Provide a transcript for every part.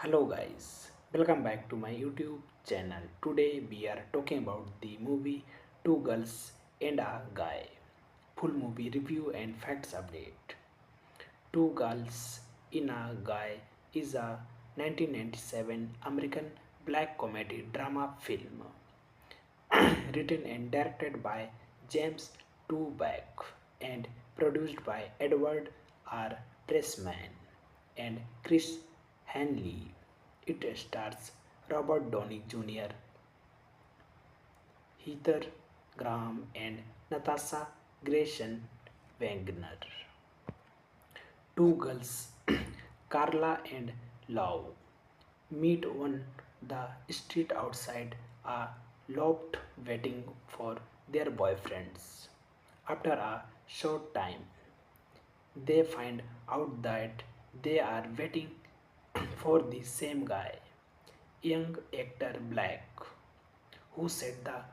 Hello guys, welcome back to my YouTube channel. Today we are talking about the movie Two Girls and a Guy. Full movie review and facts update. Two Girls in a Guy is a 1997 American black comedy drama film written and directed by James Toback and produced by Edward R. Pressman and Chris Hanley. It stars Robert Downey Jr., Heather Graham, and Natasha Grayson Wagner. Two girls, Carla and Love, meet on the street outside a loft waiting for their boyfriends. After a short time, they find out that they are waiting for the same guy, young actor Black, who said that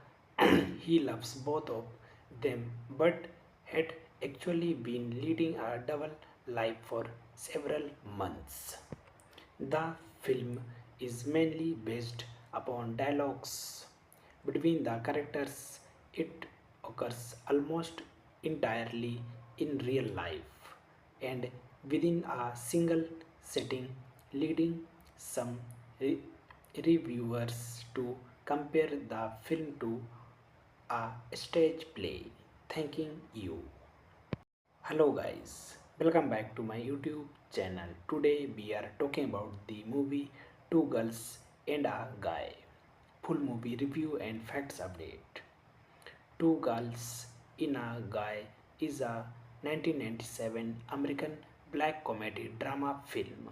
he loves both of them but had actually been leading a double life for several months. The film is mainly based upon dialogues between the characters. It occurs almost entirely in real life and within a single setting, leading some re- reviewers to compare the film to a stage play. Thanking you. Hello guys, welcome back to my YouTube channel. Today we are talking about the movie Two Girls and a Guy. Full movie review and facts update. Two Girls in a Guy is a 1997 American black comedy drama film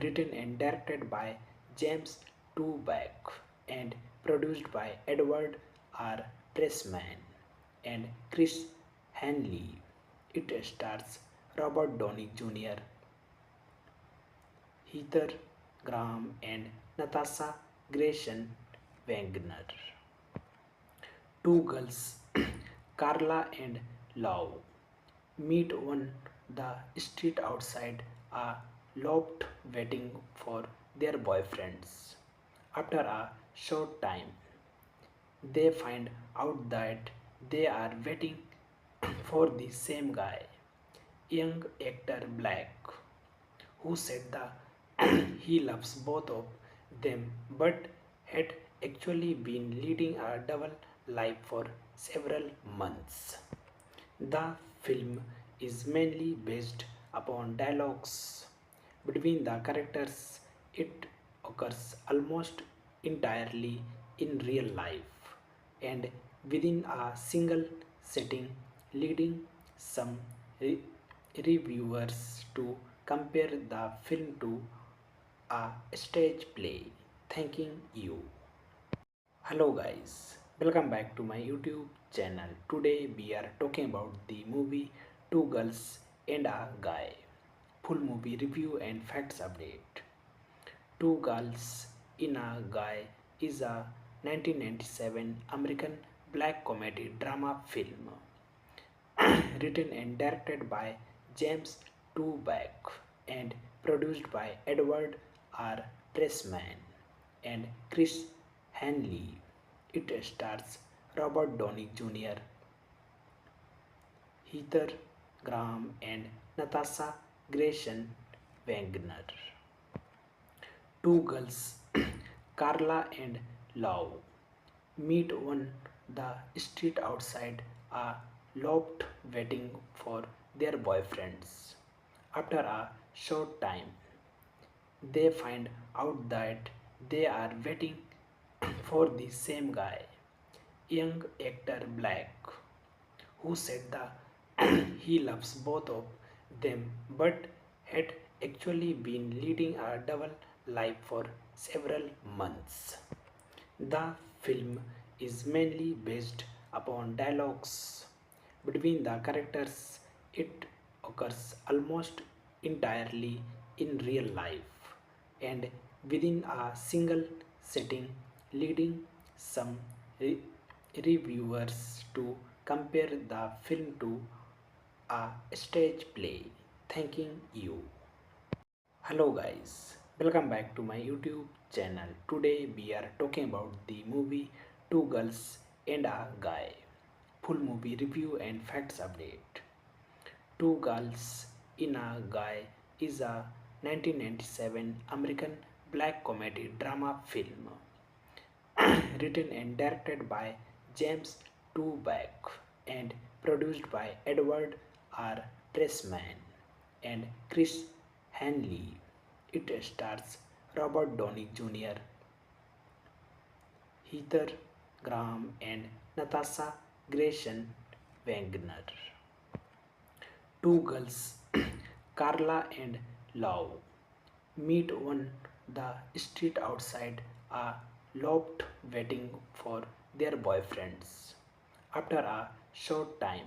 written and directed by James Toback and produced by Edward R. Pressman and Chris Hanley. It stars Robert Downey Jr., Heather Graham, and Natasha Grayson Wagner. Two girls, Carla and Love, meet on the street outside a loft waiting for their boyfriends. After a short time, they find out that they are waiting for the same guy, young actor Black, who said that he loves both of them but had actually been leading a double life for several months. The film is mainly based upon dialogues between the characters. It occurs almost entirely in real life and within a single setting, leading some re- reviewers to compare the film to a, stage play. Thanking you. Hello guys, welcome back to my YouTube channel. Today we are talking about the movie Two Girls and a Guy. Full movie review and facts update. Two Girls in a Guy is a 1997 American black comedy drama film written and directed by James Toback and produced by Edward R. Pressman and Chris Hanley. It stars Robert Downey Jr., Heather Graham, and Natasha Grayson Wagner. Two girls, Carla and Love, meet on the street outside a loft waiting for their boyfriends. After a short time, they find out that they are waiting for the same guy, young actor Black, who said that he loves both of them but had actually been leading a double life for several months. The film is mainly based upon dialogues between the characters. It occurs almost entirely in real life and within a single setting, leading some re- reviewers to compare the film to a stage play. Thanking you. Hello guys, Welcome back to my YouTube channel. Today we are talking about the movie Two Girls and a Guy. Full movie review and facts update. Two Girls in a Guy is a 1997 American black comedy drama film written and directed by James Toback and produced by Edward R. Pressman and Chris Hanley. It stars Robert Downey Jr., Heather Graham, and Natasha Grayson Wagner. Two girls, Carla and Love, meet on the street outside a loft waiting for their boyfriends. After a short time,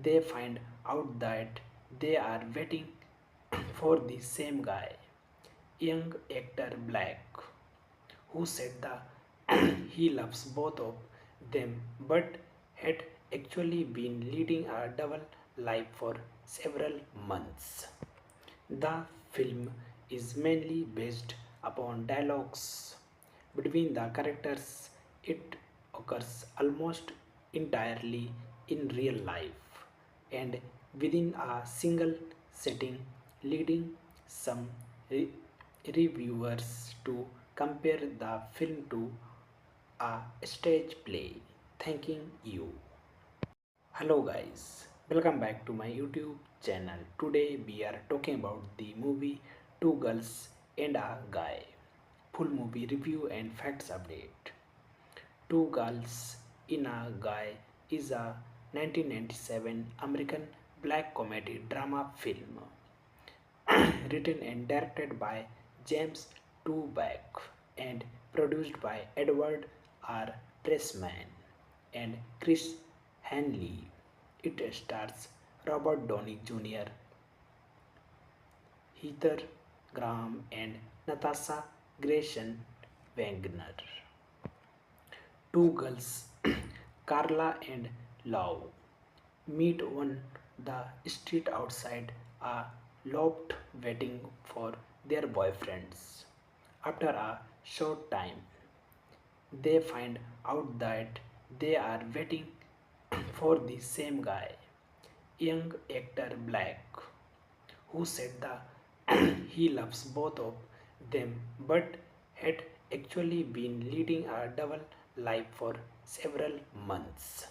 they find out that they are waiting for the same guy, young actor Black, who said that he loves both of them but had actually been leading a double life for several months. The film is mainly based upon dialogues between the characters. It occurs almost entirely in real life and within a single setting, leading some re- reviewers to compare the film to a stage play. Thanking you. Hello guys, welcome back to my YouTube channel. Today we are talking about the movie Two Girls and a Guy. Full movie review and facts update. Two Girls in a Guy is a 1997 American black comedy drama film written and directed by James Toback and produced by Edward R. Pressman and Chris Hanley. It stars Robert Downey Jr., Heather Graham, and Natasha Grayson Wagner. Two girls, Carla and Love, meet on the street outside a loft waiting for their boyfriends. After a short time, they find out that they are waiting for the same guy, young actor Black, who said that he loves both of them but had actually been leading a double life for several months.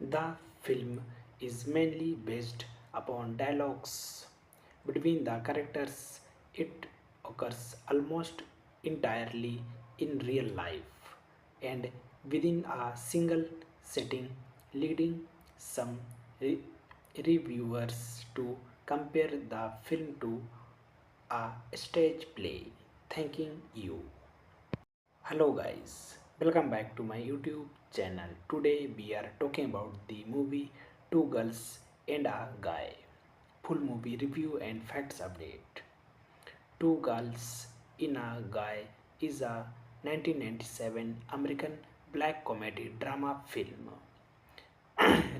The film is mainly based upon dialogues between the characters. It occurs almost entirely in real life and within a single setting, leading some re- reviewers to compare the film to a stage play. Thanking you. Hello guys, welcome back to my YouTube channel. Today we are talking about the movie Two Girls and a Guy. Full movie review and facts update. Two Girls in a Guy is a 1997 American black comedy drama film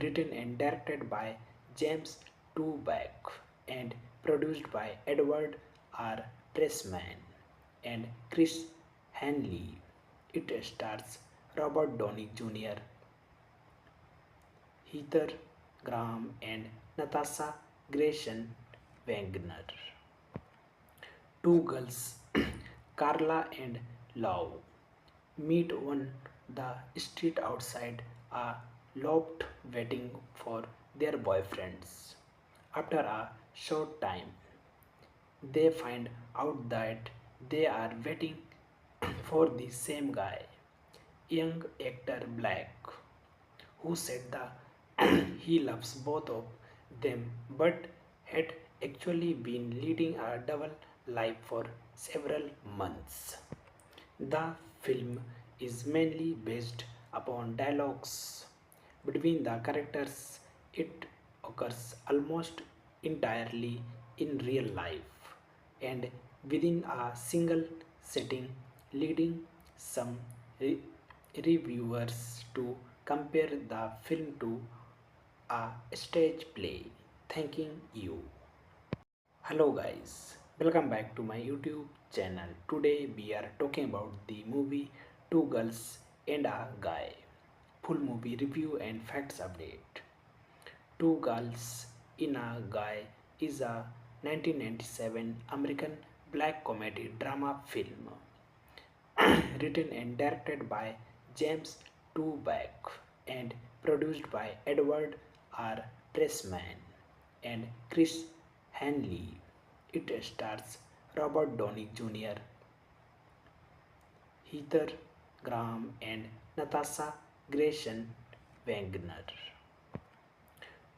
written and directed by James Toback and produced by Edward R. Pressman and Chris Hanley. It stars Robert Downey Jr., Heather Graham, and Natasha Grayson Wagner. Two girls, Carla and Love, meet on the street outside a loft waiting for their boyfriends. After a short time, they find out that they are waiting for the same guy, young actor Black, who said that he loves both of them but had actually been leading a double life for several months. The film is mainly based upon dialogues between the characters. It occurs almost entirely in real life and within a single setting, leading some re- reviewers to compare the film to a stage play. Thanking you. Hello guys, Welcome back to my YouTube channel. Today we are talking about the movie Two Girls and a Guy. Full movie review and facts update. Two Girls in a Guy is a 1997 American black comedy drama film written and directed by James Toback and produced by Edward R. Pressman and Chris Hanley. It stars Robert Downey Jr., Heather Graham, and Natasha Grayson Wagner.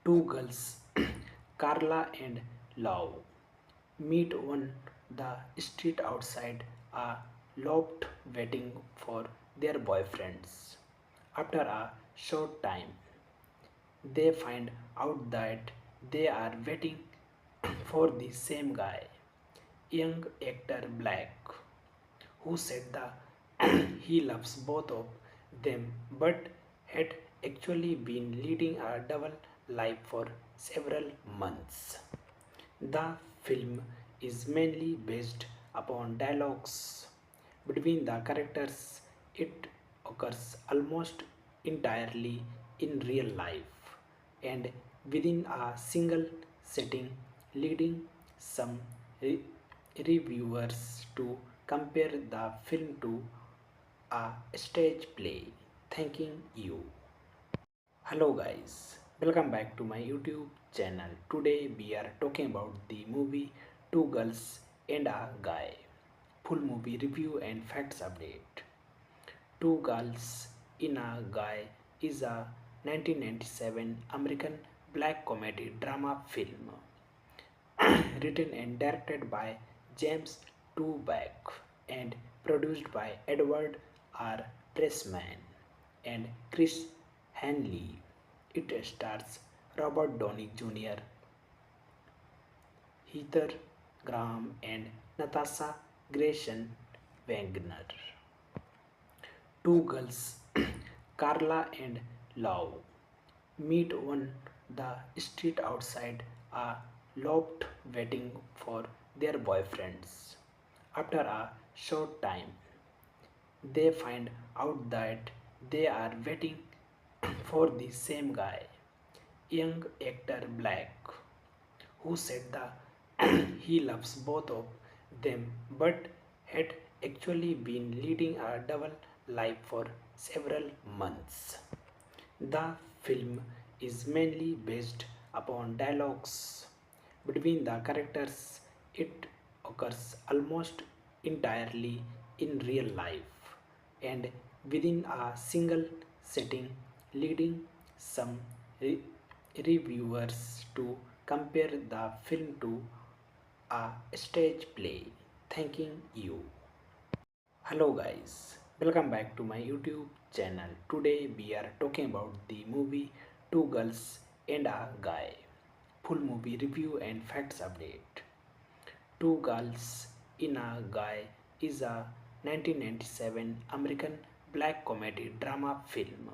Two girls, Carla and Lau, meet on the street outside a loft waiting for their boyfriends. After a short time, they find out that they are waiting for the same guy, young actor Black, who said that he loves both of them but had actually been leading a double life for several months. The film is mainly based upon dialogues between the characters. It occurs almost entirely in real life and within a single setting, leading some re- reviewers to compare the film to a stage play. Thanking you. Hello guys, welcome back to my YouTube channel. Today we are talking about the movie Two Girls and a Guy. Full movie review and facts update. Two Girls in a Guy is a 1997 American black comedy drama film written and directed by James Toback and produced by Edward R. Pressman and Chris Hanley. It stars Robert Downey Jr., Heather Graham, and Natasha Grayson Wagner. Two girls, Carla and Lau, meet on the street outside a loft waiting for their boyfriends. After a short time, they find out that they are waiting for the same guy, young actor Black, who said that he loves both of them but had actually been leading a double life for several months. The film is mainly based upon dialogues between the characters. It occurs almost entirely in real life and within a single setting, leading some re- reviewers to compare the film to a stage play. Thanking you. Hello guys, welcome back to my YouTube channel. Today we are talking about the movie Two Girls and a Guy. Full movie review and facts update. Two Girls in a Guy is a 1997 American black comedy drama film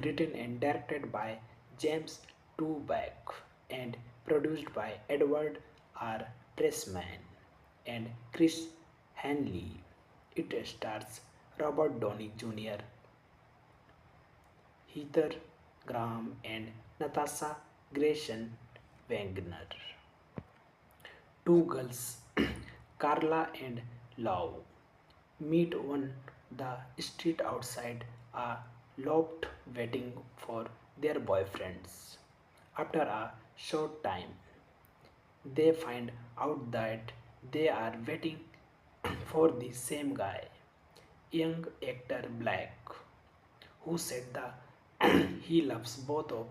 written and directed by James Toback and produced by Edward R. Pressman and Chris Hanley. It stars Robert Downey Jr., Heather Graham, and Natasha Grayson Wagner. Two girls, Carla and Lau, meet on the street outside a loft waiting for their boyfriends. After a short time, they find out that they are waiting for the same guy, young actor Black, who said that he loves both of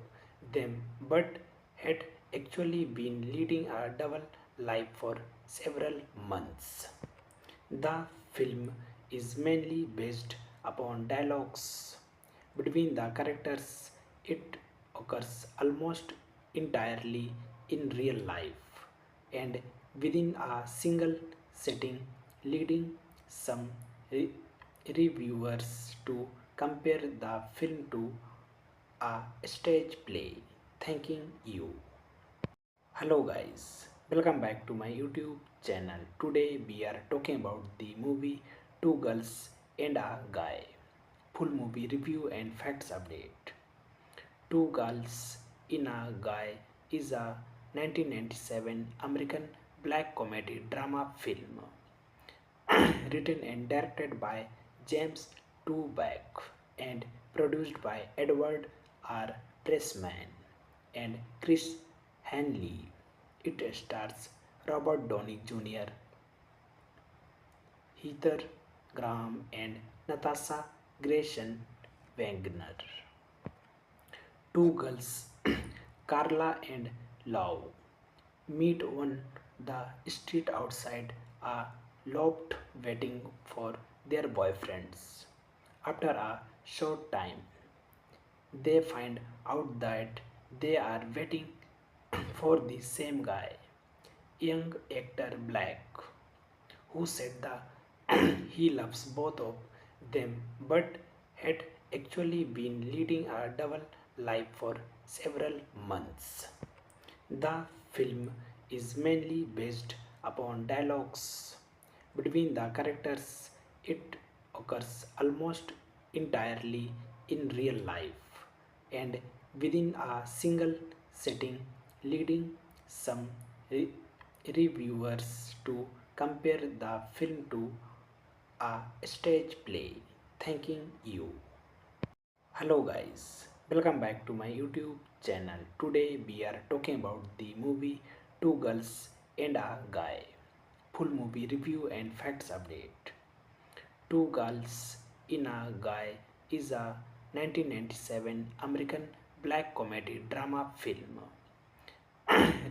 them but had actually been leading a double life for several months. The film is mainly based upon dialogues between the characters. It occurs almost entirely in real life and within a single setting, leading some re- reviewers to compare the film to a stage play. Thanking you. Hello guys, Welcome back to my YouTube channel. Today we are talking about the movie Two Girls and a Guy. Full movie review and facts update. Two Girls in a Guy is a 1997 American black comedy drama film written and directed by James Toback and produced by Edward R. Pressman and Chris Hanley. It stars Robert Downey Jr., Heather Graham, and Natasha Grayson Wagner. Two girls, Carla and Lau, meet on the street outside a loft waiting for their boyfriends. After a short time, they find out that they are waiting for the same guy, young actor Black, who said that he loves both of them but had actually been leading a double life for several months. The film is mainly based upon dialogues between the characters. It occurs almost entirely in real life and within a single setting, leading some re- reviewers to compare the film to a stage play. Thanking you. Hello guys, welcome back to my YouTube channel. Today we are talking about the movie Two Girls and a Guy. Full movie review and facts update. Two Girls in a Guy is a 1997 American black comedy drama film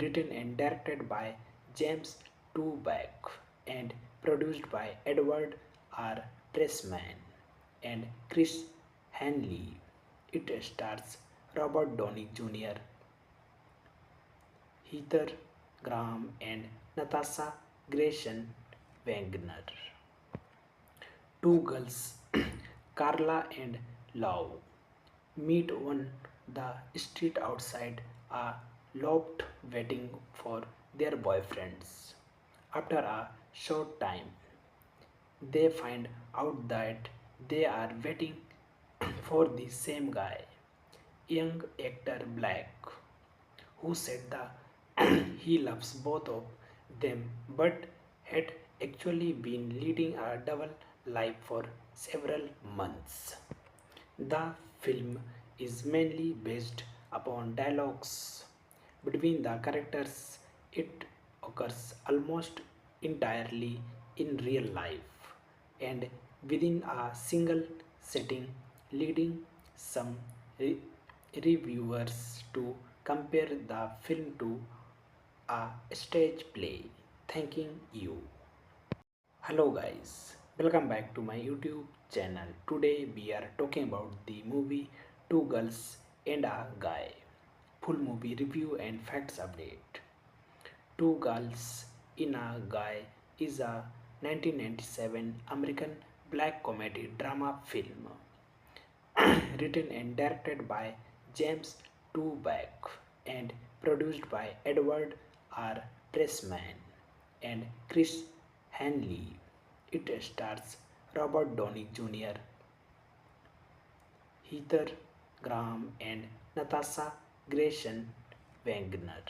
written and directed by James Toback and produced by Edward R. Pressman and Chris Hanley. It stars Robert Downey Jr., Heather Graham, and Natasha Grayson Wagner. Two girls, Carla and Lau, meet on the street outside a loft waiting for their boyfriends. After a short time, they find out that they are waiting for the same guy, young actor Black, who said that he loves both of them but had actually been leading a double life for several months. The film is mainly based upon dialogues between the characters. It occurs almost entirely in real life and within a single setting, leading some re- reviewers to compare the film to a stage play. Thanking you. Hello guys, welcome back to my YouTube channel. Today we are talking about the movie Two Girls and a Guy. Full movie review and facts update. Two Girls in a Guy is a 1997 American black comedy drama film written and directed by James Toback and produced by Edward R. Pressman and Chris Hanley. It stars Robert Downey Jr., Heather Graham, and Natasha Grayson Wagner.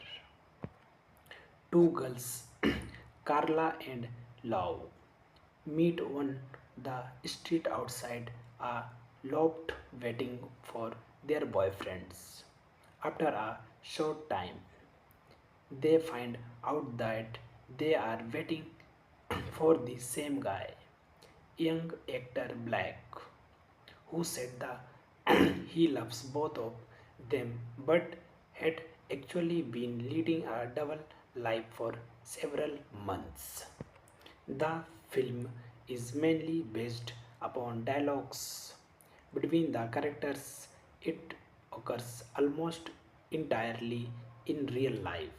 Two girls, Carla and Lau, meet on the street outside a loft waiting for their boyfriends. After a short time, they find out that they are waiting for the same guy, young actor Black, who said that he loves both of them but had actually been leading a double life for several months. The film is mainly based upon dialogues between the characters. It occurs almost entirely in real life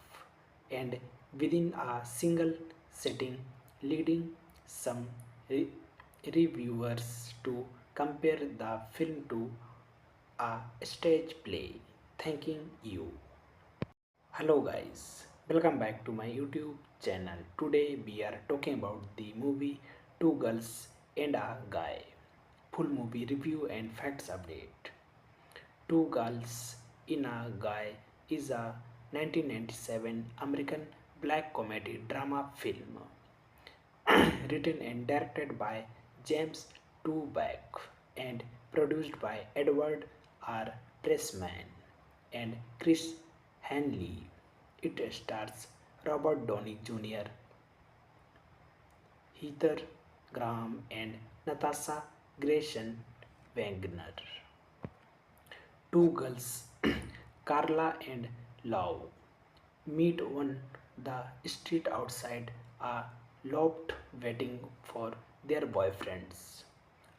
and within a single setting, leading some re- reviewers to compare the film to a stage play. Thanking you. Hello guys, welcome back to my YouTube channel. Today we are talking about the movie Two Girls and a Guy. Full movie review and facts update. Two Girls in a Guy is a 1997 American black comedy drama film written and directed by James Toback and produced by Edward R. Pressman and Chris Hanley. It stars Robert Downey Jr., Heather Graham, and Natasha Grayson Wagner. Two girls, Carla and Lau, meet on the street outside a loft waiting for their boyfriends.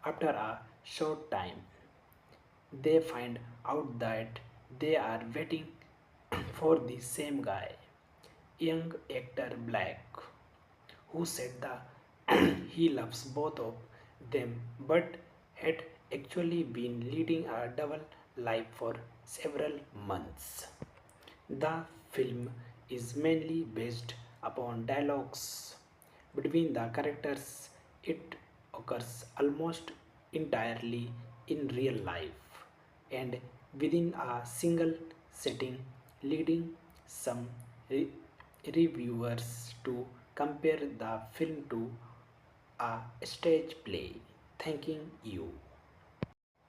After a short time, they find out that they are waiting for the same guy, young actor Black, who said that he loves both of them but had actually been leading a double life for several months. The film is mainly based upon dialogues between the characters. It occurs almost entirely in real life and within a single setting, leading some re- reviewers to compare the film to a stage play. Thanking you.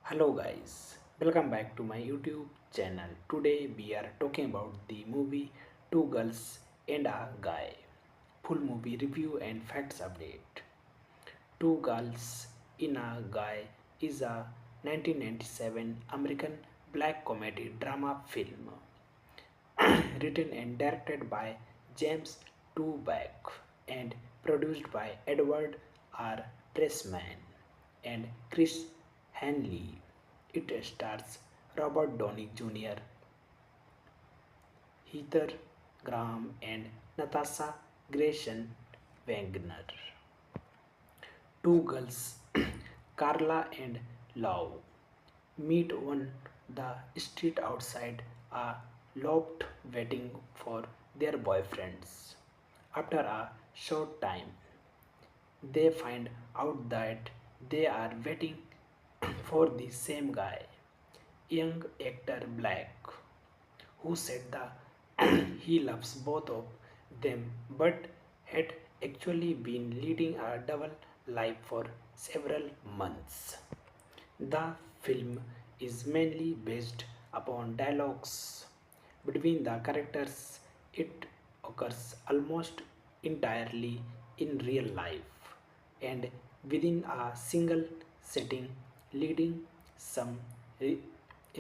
Hello guys, welcome back to my YouTube channel. Today we are talking about the movie Two Girls and a Guy. Full movie review and facts update. Two Girls in a Guy is a 1997 American black comedy drama film written and directed by James Toback and produced by Edward R. Pressman and Chris Hanley. It stars Robert Downey Jr., Heather Graham, and Natasha Grayson Wagner. Two girls, Carla and Lau, meet on the street outside a loft waiting for their boyfriends. After a short time, they find out that they are waiting for the same guy, young actor Black, who said that he loves both of them but had actually been leading a double life for several months. The film is mainly based upon dialogues between the characters. It occurs almost entirely in real life and within a single setting, leading some re-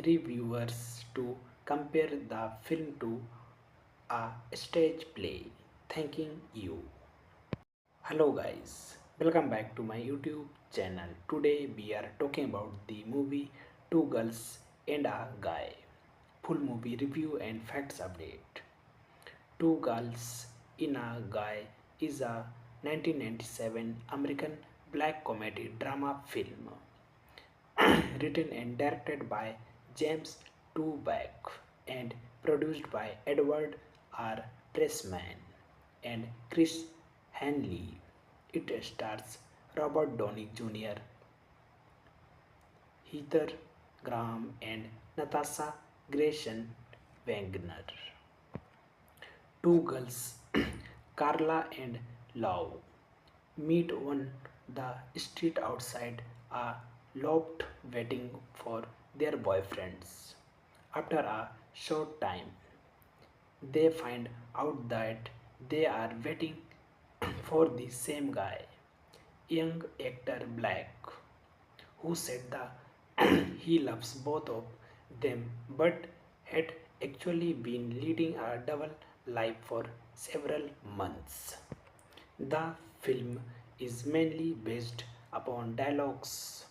reviewers to compare the film to a stage play. Thanking you. Hello guys, welcome back to my YouTube channel. Today we are talking about the movie Two Girls and a Guy. Full movie review and facts update. Two Girls in a Guy is a 1997 American black comedy drama film written and directed by James Toback and produced by Edward R. Pressman and Chris Hanley. It stars Robert Downey Jr., Heather Graham, and Natasha Grayson Wagner. Two girls, Carla and Lau, meet on the street outside a loft waiting for their boyfriends. After a short time, they find out that they are waiting for the same guy, young actor Black, who said that he loves both of them but had actually been leading a double life for several months. The film is mainly based upon dialogues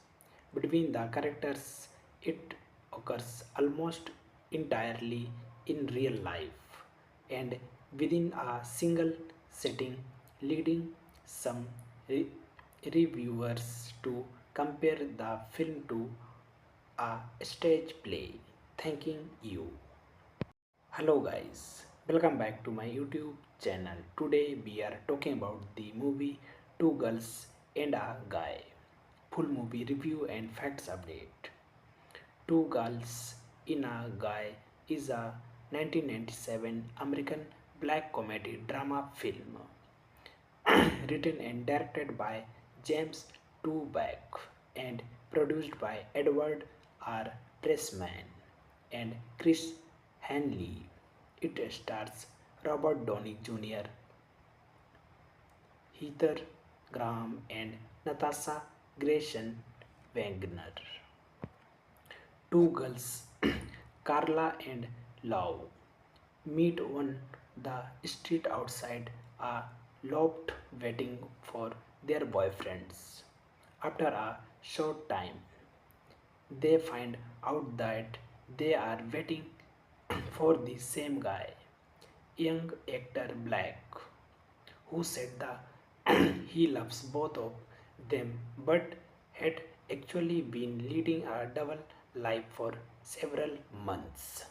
between the characters. It occurs almost entirely in real life and within a single setting, leading some re- reviewers to compare the film to a stage play. Thanking you. Hello guys, Welcome back to my YouTube channel. Today we are talking about the movie Two Girls and a Guy. Full movie review and facts update. Two Girls in a Guy is a 1997 American black comedy drama film written and directed by James Toback and produced by Edward R. Pressman and Chris Hanley. It stars Robert Downey Jr., Heather Graham, and Natasha Grayson Wagner. Two girls, Carla and Love, meet on the street outside a loft waiting for their boyfriends. After a short time, they find out that they are waiting for the same guy, young actor Black, who said that he loves both of them but had actually been leading a double life for several months.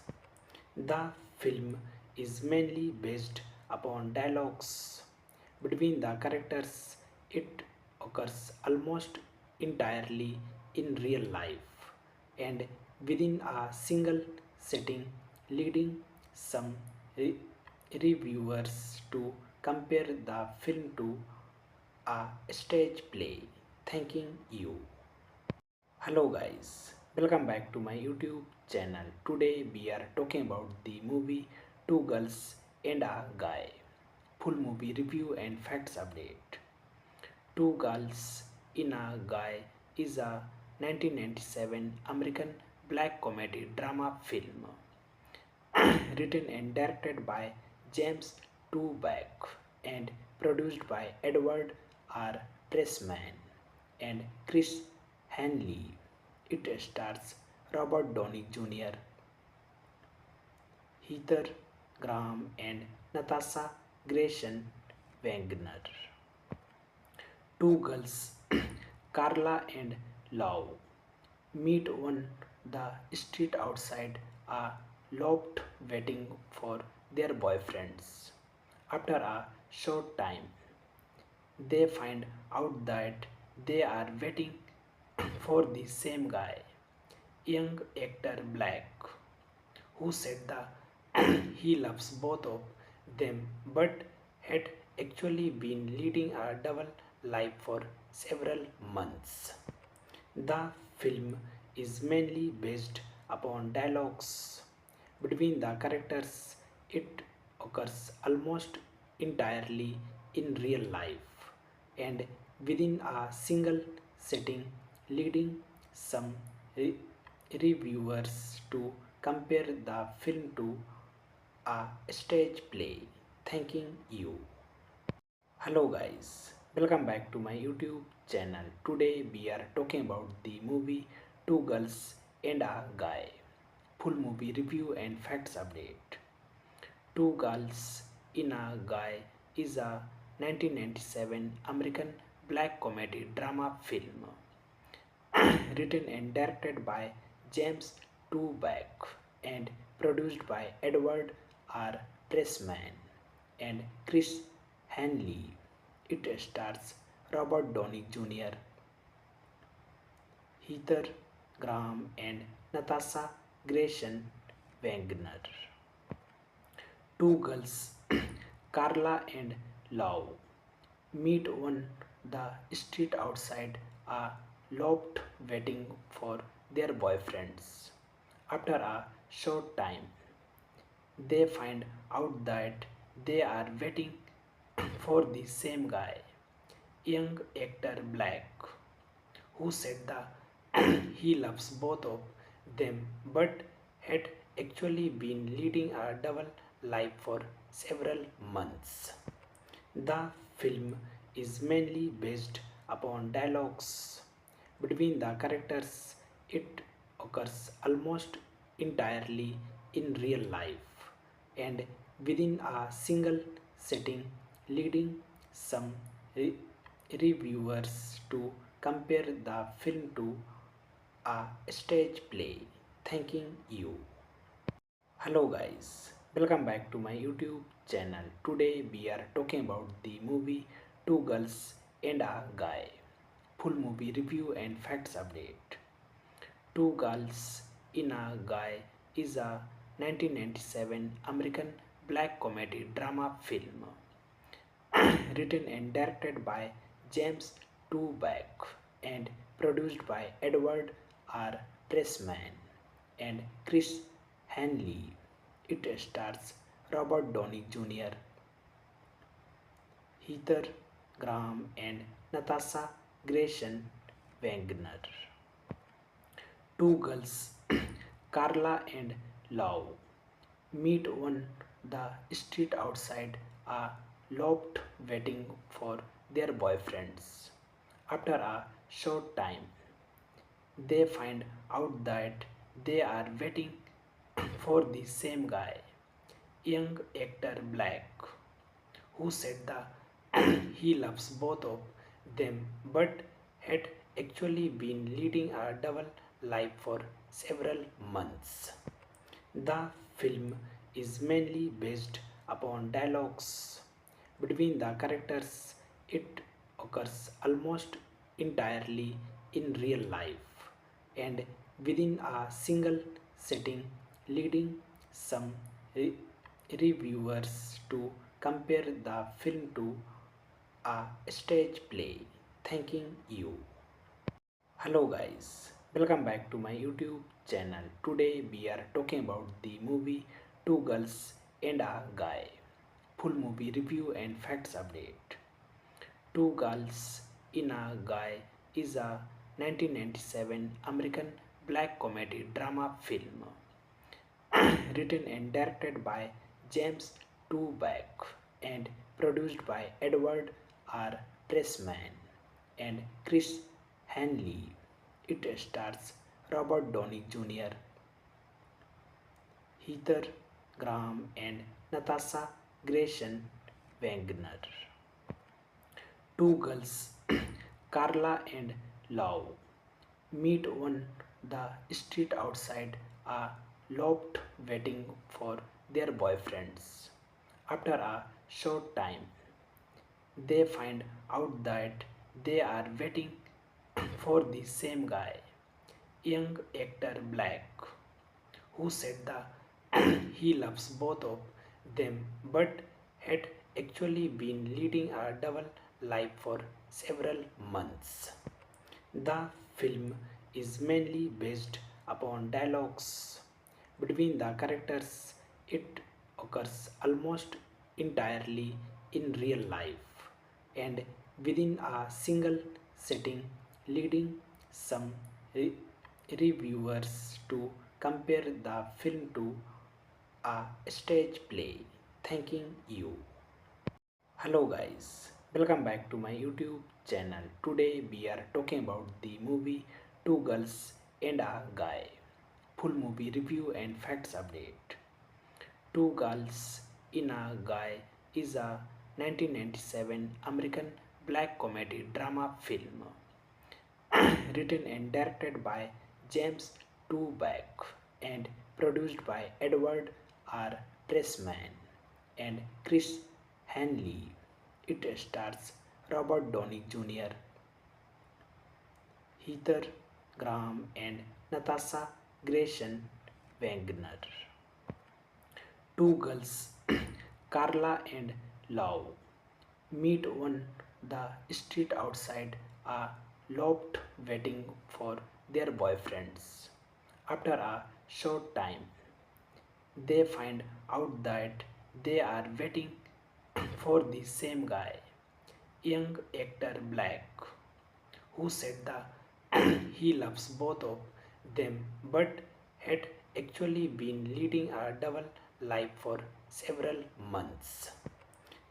The film is mainly based upon dialogues between the characters. It occurs almost entirely in real life and within a single setting, leading some re- reviewers to compare the film to a stage play. Thanking you. Hello guys, welcome back to my YouTube channel. Today we are talking about the movie Two Girls and a Guy. Full movie review and facts update. Two Girls in a Guy is a 1997 American black comedy drama film written and directed by James Toback and produced by Edward R. Pressman and Chris Hanley. It stars Robert Downey Jr., Heather Graham, and Natasha Grayson Wagner. Two girls, Carla and Love, meet on the street outside a loft waiting for their boyfriends. After a short time, they find out that they are waiting for the same guy, young actor Black, who said that he loves both of them but had actually been leading a double life for several months. The film is mainly based upon dialogues between the characters. It occurs almost entirely in real life and within a single setting, leading some re- reviewers to compare the film to a stage play. Thanking you. Hello guys, welcome back to my YouTube channel. Today we are talking about the movie Two Girls and a Guy. Full movie review and facts update. Two Girls in a Guy is a 1997 American black comedy drama film written and directed by James Toback and produced by Edward R. Pressman and Chris Hanley. It stars Robert Downey Jr., Heather Graham, and Natasha Grayson Wagner. Two girls, Carla and Love, meet on the street outside a loft waiting for their boyfriends. After a short time, they find out that they are waiting for the same guy, young actor Black, who said that he loves both of them but had actually been leading a double life for several months. The film is mainly based upon dialogues between the characters. It occurs almost entirely in real life and within a single setting, leading some re- reviewers to compare the film to a stage play. Thanking you. Hello guys, Welcome back to my YouTube channel. Today we are talking about the movie Two Girls and a Guy. Full movie review and facts update. Two Girls in a Guy is a 1997 American black comedy drama film written and directed by James Toback and produced by Edward R. Pressman and Chris Hanley. It stars Robert Downey Jr., Heather Graham, and Natasha Grayson Wagner. Two girls, Carla and Love, meet on the street outside a loft waiting for their boyfriends. After a short time, they find out that they are waiting for the same guy, young actor Black, who said that he loves both of them but had actually been leading a double life for several months. The film is mainly based upon dialogues between the characters. It occurs almost entirely in real life and within a single setting, leading some re- reviewers to compare the film to a stage play. Thanking you. Hello guys, welcome back to my YouTube channel. Today we are talking about the movie Two Girls and a Guy. Full movie review and facts update. Two Girls in a Guy is a 1997 American black comedy drama film written and directed by James Toback and produced by Edward R. Pressman and Chris Hanley. It stars Robert Downey Jr., Heather Graham, and Natasha Grayson Wagner. Two girls, Carla and Love, meet on the street outside a loft waiting for their boyfriends. After a short time, they find out that they are waiting for the same guy, young actor Black, who said that he loves both of them but had actually been leading a double life for several months. The film is mainly based upon dialogues between the characters. It occurs almost entirely in real life and within a single setting, leading some re- reviewers to compare the film to a stage play. Thanking you. Hello guys, welcome back to my YouTube channel. Today we are talking about the movie Two Girls and a Guy. Full movie review and facts update. Two Girls in a Guy is a 1997 American black comedy drama film written and directed by James Toback and produced by Edward R. Pressman and Chris Hanley. It stars Robert Downey Jr., Heather Graham, and Natasha Grayson Wagner. Two girls, Carla and Love, meet on the street outside a loft waiting for their boyfriends. After a short time, they find out that they are waiting for the same guy, young actor Black, who said that he loves both of them but had actually been leading a double life for several months.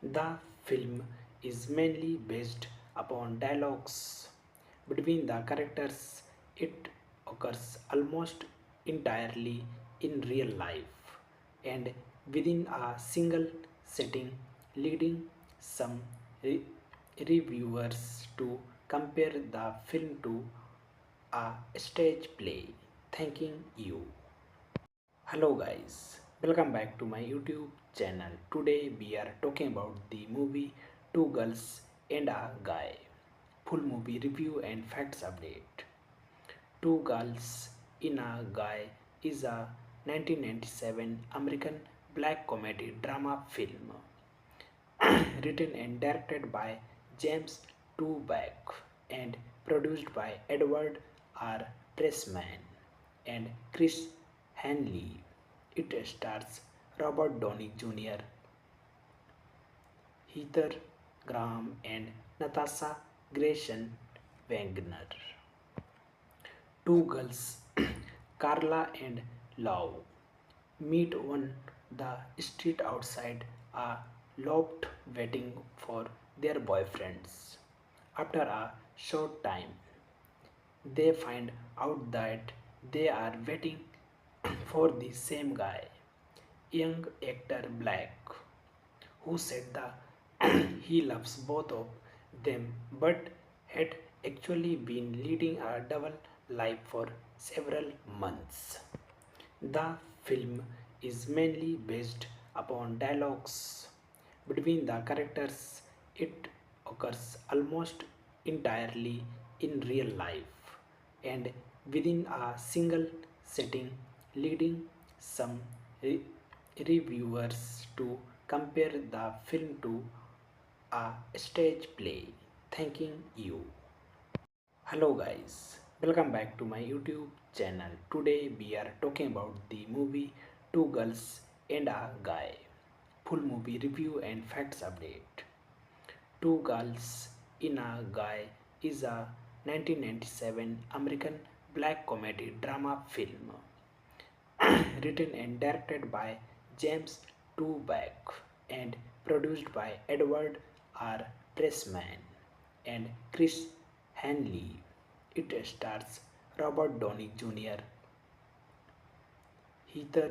The film is mainly based upon dialogues between the characters. It occurs almost entirely in real life and within a single setting, leading some re- reviewers to compare the film to a stage play. Thanking you. Hello guys, Welcome back to my YouTube channel. Today we are talking about the movie Two Girls and a Guy. Full movie review and facts update. Two Girls in a Guy is a 1997 American black comedy drama film written and directed by James Toback and produced by Edward R. Pressman and Chris Hanley. It stars Robert Downey Jr., Heather Graham, and Natasha Grayson Wagner. Two girls, Carla and Love, meet on the street outside a loft waiting for their boyfriends. After a short time, they find out that they are waiting for the same guy, young actor Black, who said that he loves both of them but had actually been leading a double life for several months. The film is mainly based upon dialogues between the characters. It occurs almost entirely in real life and within a single setting, leading some re- reviewers to compare the film to a stage play. Thanking you. Hello guys, welcome back to my YouTube channel. Today we are talking about the movie Two Girls and a Guy. Full movie review and facts update. Two Girls in a Guy is a 1997 American black comedy drama film written and directed by James Toback and produced by Edward R. Pressman and Chris Hanley. It stars Robert Downey Jr., Heather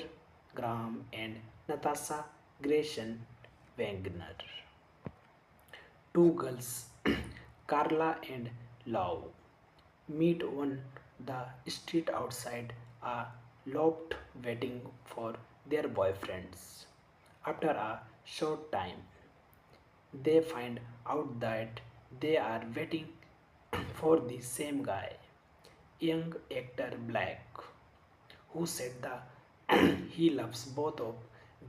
Graham, and Natasha Grayson Wagner. Two girls, Carla and Love, meet on the street outside a loft waiting for their boyfriends. After a short time, they find out that they are waiting for the same guy, young actor Black, who said that he loves both of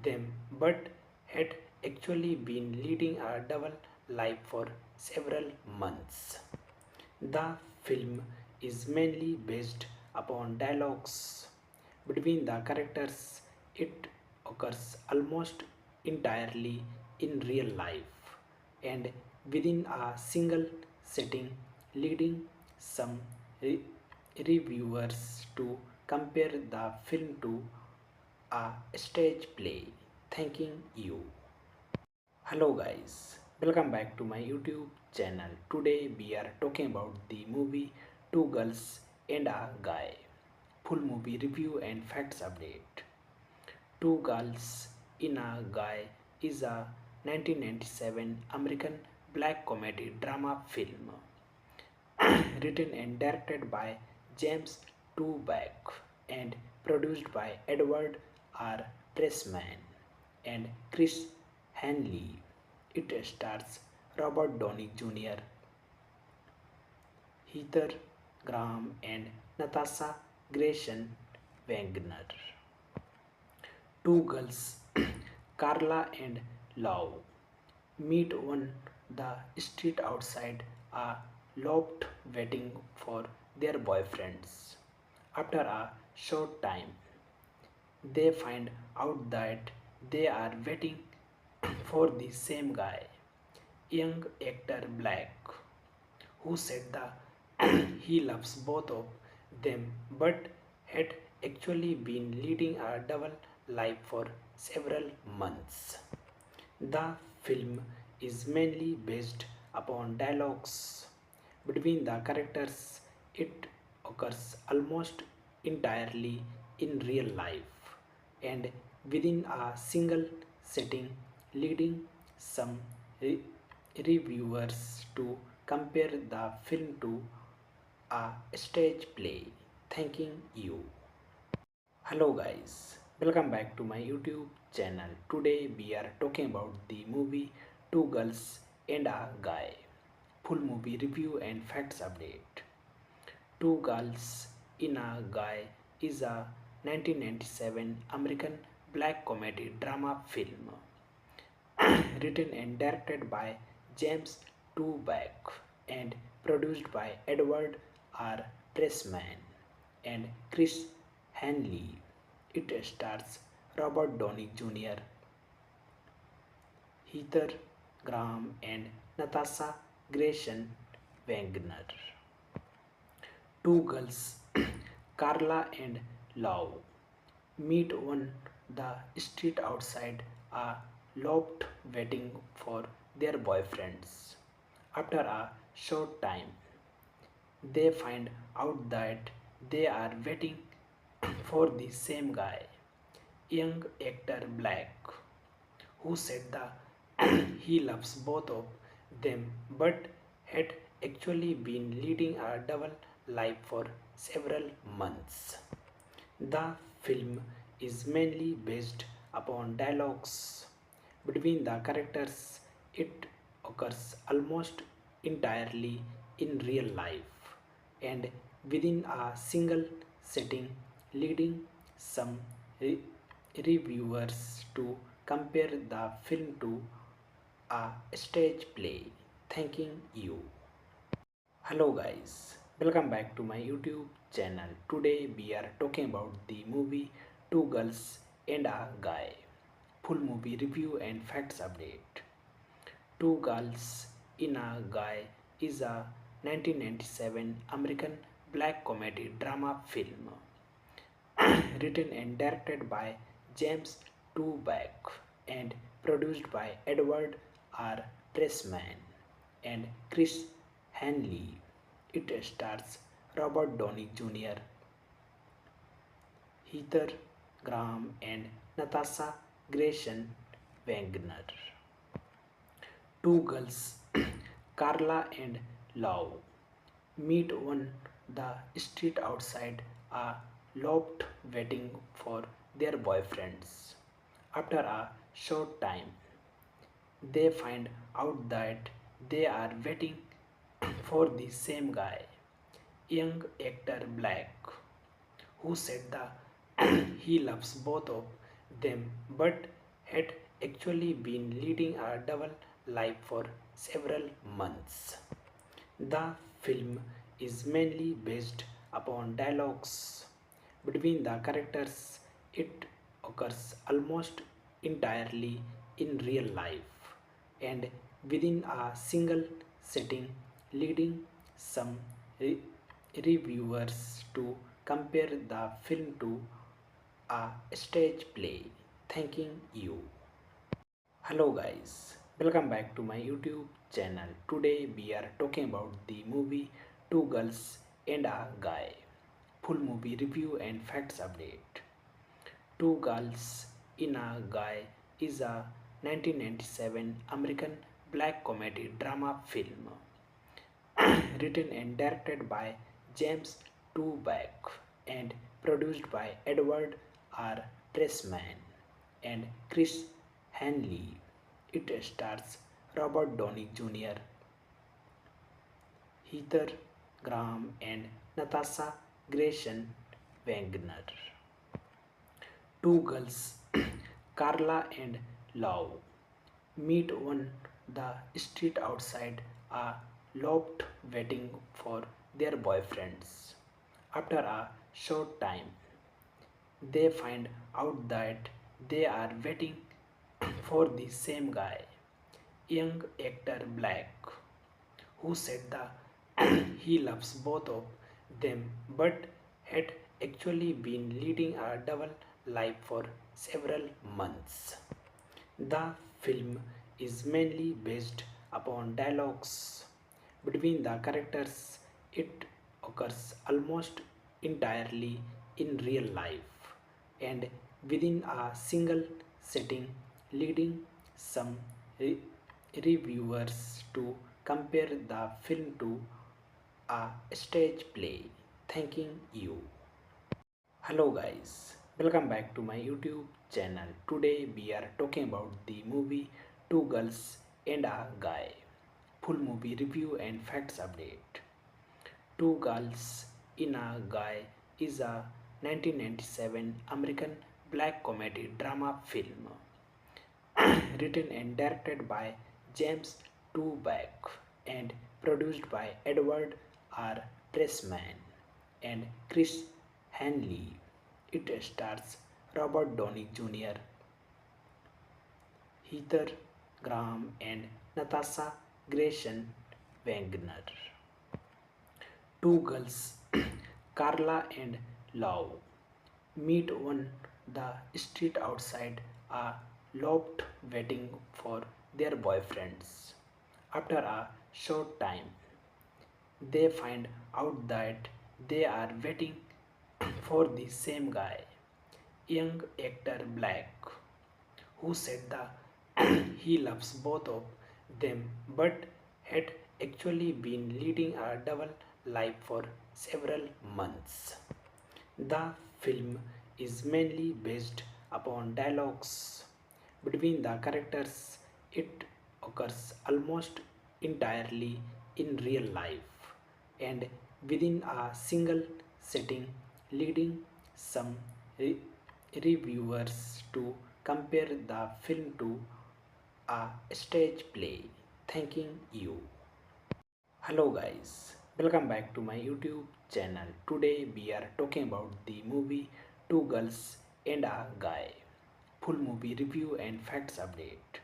them but had actually been leading a double life for several months. The film is mainly based upon dialogues between the characters. It occurs almost entirely in real life and within a single setting, leading some re- reviewers to compare the film to a stage play. Thanking you. Hello guys, welcome back to my YouTube channel. Today we are talking about the movie Two Girls and a Guy. Full movie review and facts update. Two Girls in a Guy is a 1997 American black comedy drama film written and directed by James Toback and produced by Edward R. Pressman and Chris Hanley. It stars Robert Downey Jr., Heather Graham, and Natasha Grayson Wagner. Two girls, Carla and Love, meet on the street outside a loft waiting for their boyfriends. After a short time, they find out that they are waiting for the same guy, young actor Black, who said that he loves both of them but had actually been leading a double life for several months. The film is mainly based upon dialogues between the characters. It occurs almost entirely in real life and within a single setting, leading some re- reviewers to compare the film to a stage play. Thanking you. Hello guys, Welcome back to my YouTube channel. Today we are talking about the movie Two Girls and a Guy. Full movie review and facts update. Two Girls in a Guy is a 1997 American black comedy drama film written and directed by James Toback and produced by Edward R. Pressman and Chris Hanley. It stars Robert Downey Jr., Heather Graham, and Natasha Grayson Wagner. Two girls, Carla and Lau, meet on the street outside a loft waiting for their boyfriends. After a short time, they find out that they are waiting for the same guy, young actor Black, who said that he loves both of them but had actually been leading a double life for several months. The film is mainly based upon dialogues between the characters. It occurs almost entirely in real life and within a single setting, leading some re- reviewers to compare the film to a stage play. Thanking you. Hello guys, welcome back to my YouTube channel. Today we are talking about the movie Two Girls and a Guy. Full movie review and facts update. Two Girls in a Guy is a 1997 American black comedy drama film written and directed by James Toback and produced by Edward R. Pressman and Chris Hanley. It stars Robert Downey Jr., Heather Graham, and Natasha Grayson Wagner. Two girls, Carla and Lau, meet on the street outside a loft waiting for their boyfriends. After a short time, they find out that they are waiting for the same guy, young actor Black, who said that he loves both of them but had actually been leading a double life for several months. The film is mainly based upon dialogues between the characters. It occurs almost entirely in real life and within a single setting, leading some re- reviewers to compare the film to a stage play. Thanking you. Hello guys, welcome back to my YouTube channel. Today we are talking about the movie Two Girls and a Guy. Full movie review and facts update. Two Girls in a Guy is a 1997 American black comedy drama film written and directed by James Toback and produced by Edward R. Pressman and Chris Hanley. It stars Robert Downey Jr., Heather Graham, and Natasha Grayson Wagner. Two girls, Carla and Lau, meet on the street outside a loft waiting for their boyfriends. After a short time, they find out that they are waiting for the same guy, young actor Black, who said that he loves both of them but had actually been leading a double life for several months. The film is mainly based upon dialogues between the characters. It occurs almost entirely in real life and within a single setting, leading some re- reviewers to compare the film to a stage play. Thanking you. Hello guys, Welcome back to my YouTube channel. Today we are talking about the movie Two Girls and a Guy. Full movie review and facts update. Two Girls in a Guy is a 1997 American black comedy drama film written and directed by James Toback and produced by Edward R. Pressman and Chris Hanley. It stars Robert Downey Jr., Heather Graham, and Natasha Grayson Wagner. Two girls, Carla and Love, meet on the street outside a loft waiting for their boyfriends. After a short time, they find out that they are waiting for the same guy, young actor Black, who said that he loves both of them but had actually been leading a double life for several months. The film is mainly based upon dialogues between the characters. It occurs almost entirely in real life and within a single setting, leading some re- reviewers to compare the film to a stage play. Thanking you. Hello guys, welcome back to my YouTube channel. Today we are talking about the movie Two Girls and a Guy. Full movie review and facts update.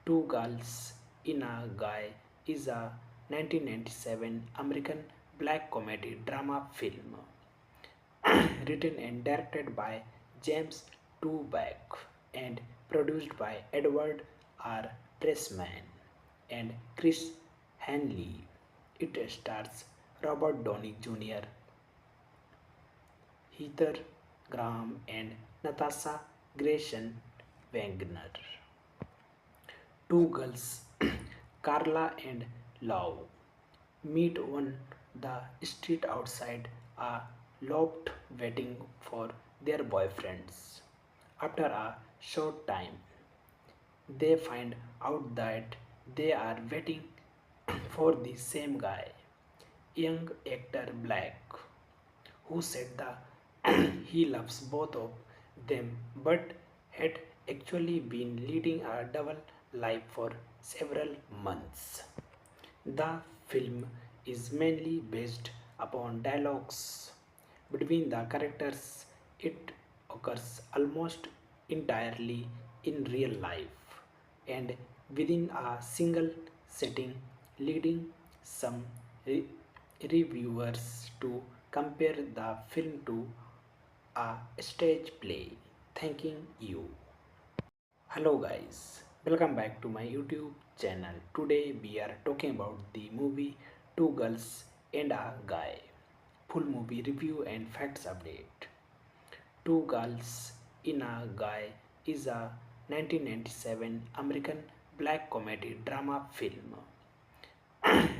Two Girls in a Guy is a 1997 American black comedy drama film written and directed by James Toback and produced by Edward R. Pressman and Chris Hanley. It stars Robert Downey Jr., Heather Graham, and Natasha Grayson Wagner. Two girls, Carla and Love, meet on the street outside a loft waiting for their boyfriends. After a short time, they find out that they are waiting for the same guy, young actor Black, who said that he loves both of them but had actually been leading a double life for several months. The film is mainly based upon dialogues between the characters. It occurs almost entirely in real life and within a single setting, leading some re- reviewers to compare the film to a stage play. Thanking you. Hello guys, welcome back to my YouTube channel. Today we are talking about the movie Two Girls and a Guy. Full movie review and facts update. Two Girls in a Guy is a 1997 American black comedy drama film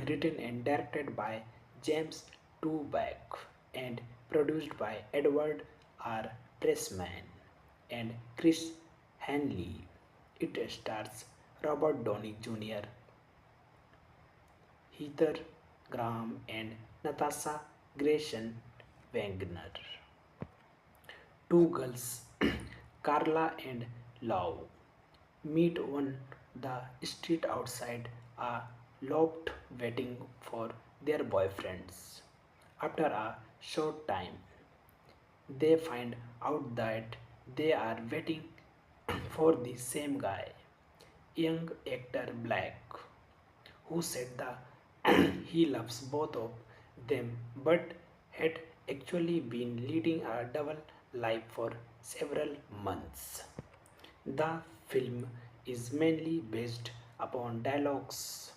written and directed by James Toback and produced by Edward R. Pressman and Chris Hanley. It stars Robert Downey Jr., Heather Graham, and Natasha Grayson Wagner. Two girls, Carla and Love, meet on the street outside a loft waiting for their boyfriends. After a short time, they find out that they are waiting for the same guy, young actor Black, who said that he loves both of them but had actually been leading a double life for several months. The film is mainly based upon dialogues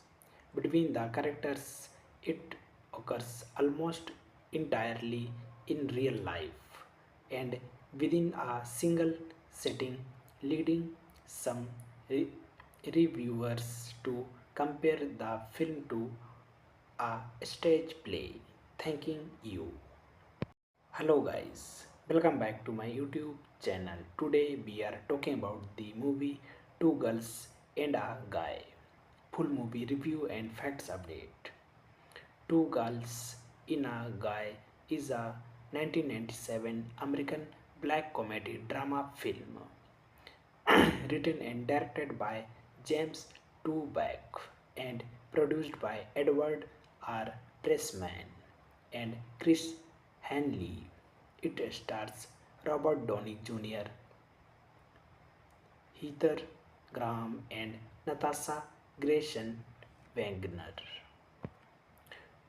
between the characters. It occurs almost entirely in real life and within a single setting, leading some re- reviewers to compare the film to a stage play. Thanking you. Hello guys, Welcome back to my YouTube channel. Today we are talking about the movie Two Girls and a Guy. Full movie review and facts update. Two Girls in a Guy is a 1997 American black comedy drama film written and directed by James Toback and produced by Edward R. Pressman and Chris Hanley. It stars Robert Downey Jr., Heather Graham, and Natasha Grayson Wagner.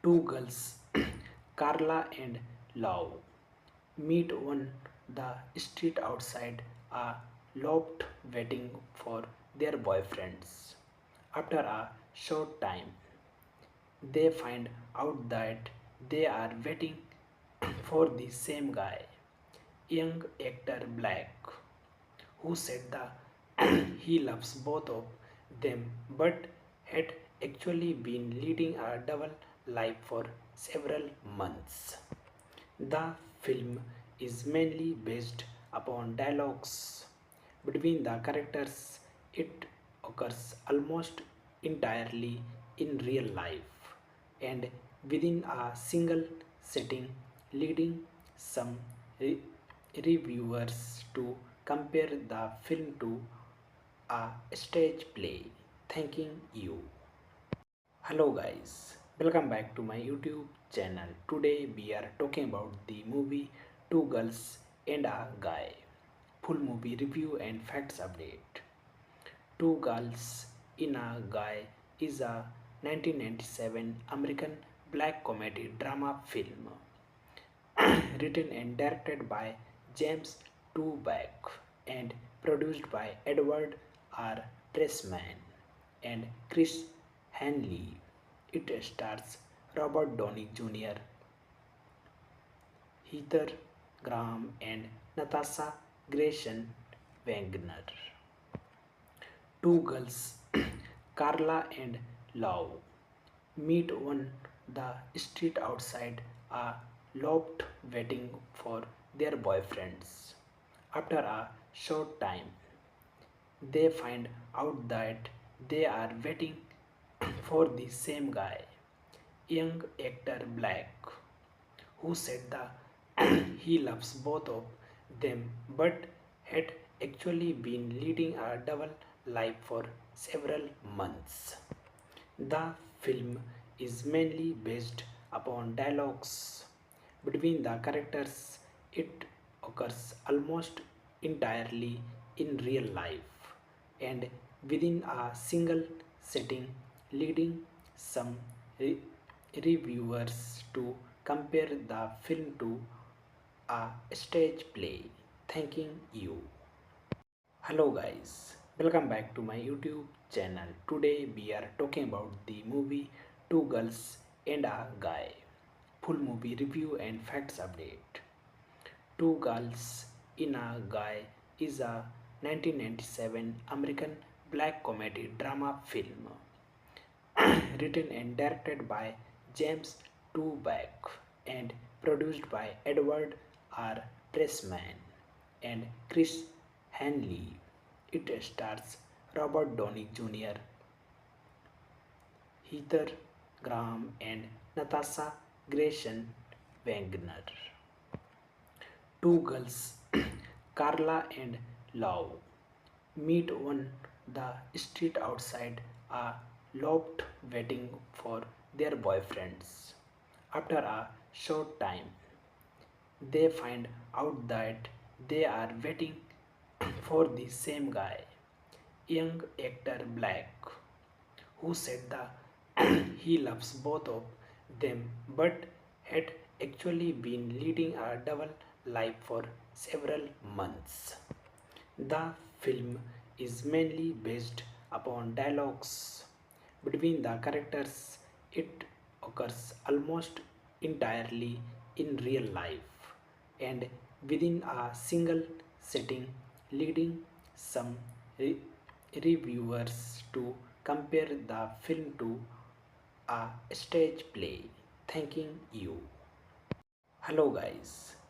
Two girls, Carla and Love, meet on the street outside a loft waiting for their boyfriends. After a short time, they find out that they are waiting for the same guy, young actor Black, who said that he loves both of them but had actually been leading a double life for several months. The film is mainly based upon dialogues between the characters. It occurs almost entirely in real life and within a single setting, leading some re- reviewers to compare the film to a stage play. Thanking you. Hello guys, welcome back to my YouTube channel. Today we are talking about the movie Two Girls and a Guy. Full movie review and facts update. Two Girls in a Guy is a 1997 American black comedy drama film written and directed by James Toback and produced by Edward R. Pressman and Chris Hanley. It stars Robert Downey Jr., Heather Graham, and Natasha Grayson Wagner. Two girls, Carla and Love, meet on the street outside a loft waiting for their boyfriends. After a short time, they find out that they are waiting for the same guy, young actor Black, who said that he loves both of them but had actually been leading a double life for several months. The film is mainly based upon dialogues between the characters. It occurs almost entirely in real life and within a single setting, leading some re- reviewers to compare the film to a stage play. Thanking you. Hello guys, welcome back to my YouTube channel. Today we are talking about the movie Two Girls and a Guy. Full movie review and facts update. Two Girls in a Guy is a 1997 American black comedy drama film written and directed by James Toback and produced by Edward R. Pressman and Chris Hanley. It stars Robert Downey Jr., Heather Graham, and Natasha Grayson Wagner. Two girls, Carla and Love, meet on the street outside a loft waiting for their boyfriends. After a short time, they find out that they are waiting for the same guy, young actor Black, who said that he loves both of them but had actually been leading a double life for several months. The film is mainly based upon dialogues between the characters. It occurs almost entirely in real life and within a single setting, leading some re- reviewers to compare the film to a stage play. Thanking you. Hello guys,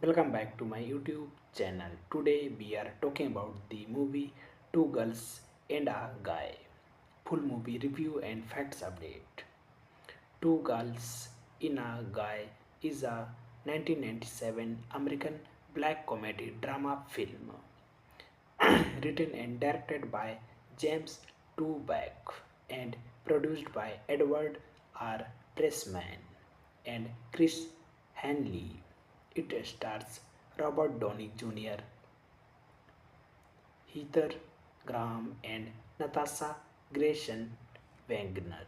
Welcome back to my YouTube channel. Today we are talking about the movie Two Girls and a Guy. Full movie review and facts update. Two Girls in a Guy is a 1997 American black comedy drama film written and directed by James Toback and produced by Edward R. Pressman and Chris Hanley. It stars Robert Downey Jr., Heather Graham, and Natasha Grayson Wagner.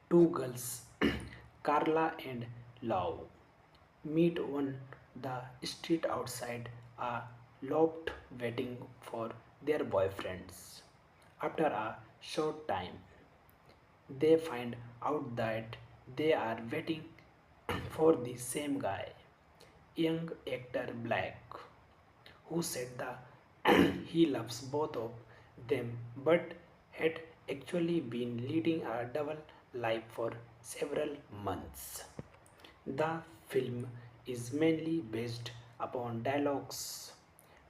Two girls, Carla and Love, meet on the street outside a loft waiting for their boyfriends. After a short time, they find out that they are waiting for the same guy, young actor Black, who said that he loves both of them but had actually been leading a double life for several months. The film is mainly based upon dialogues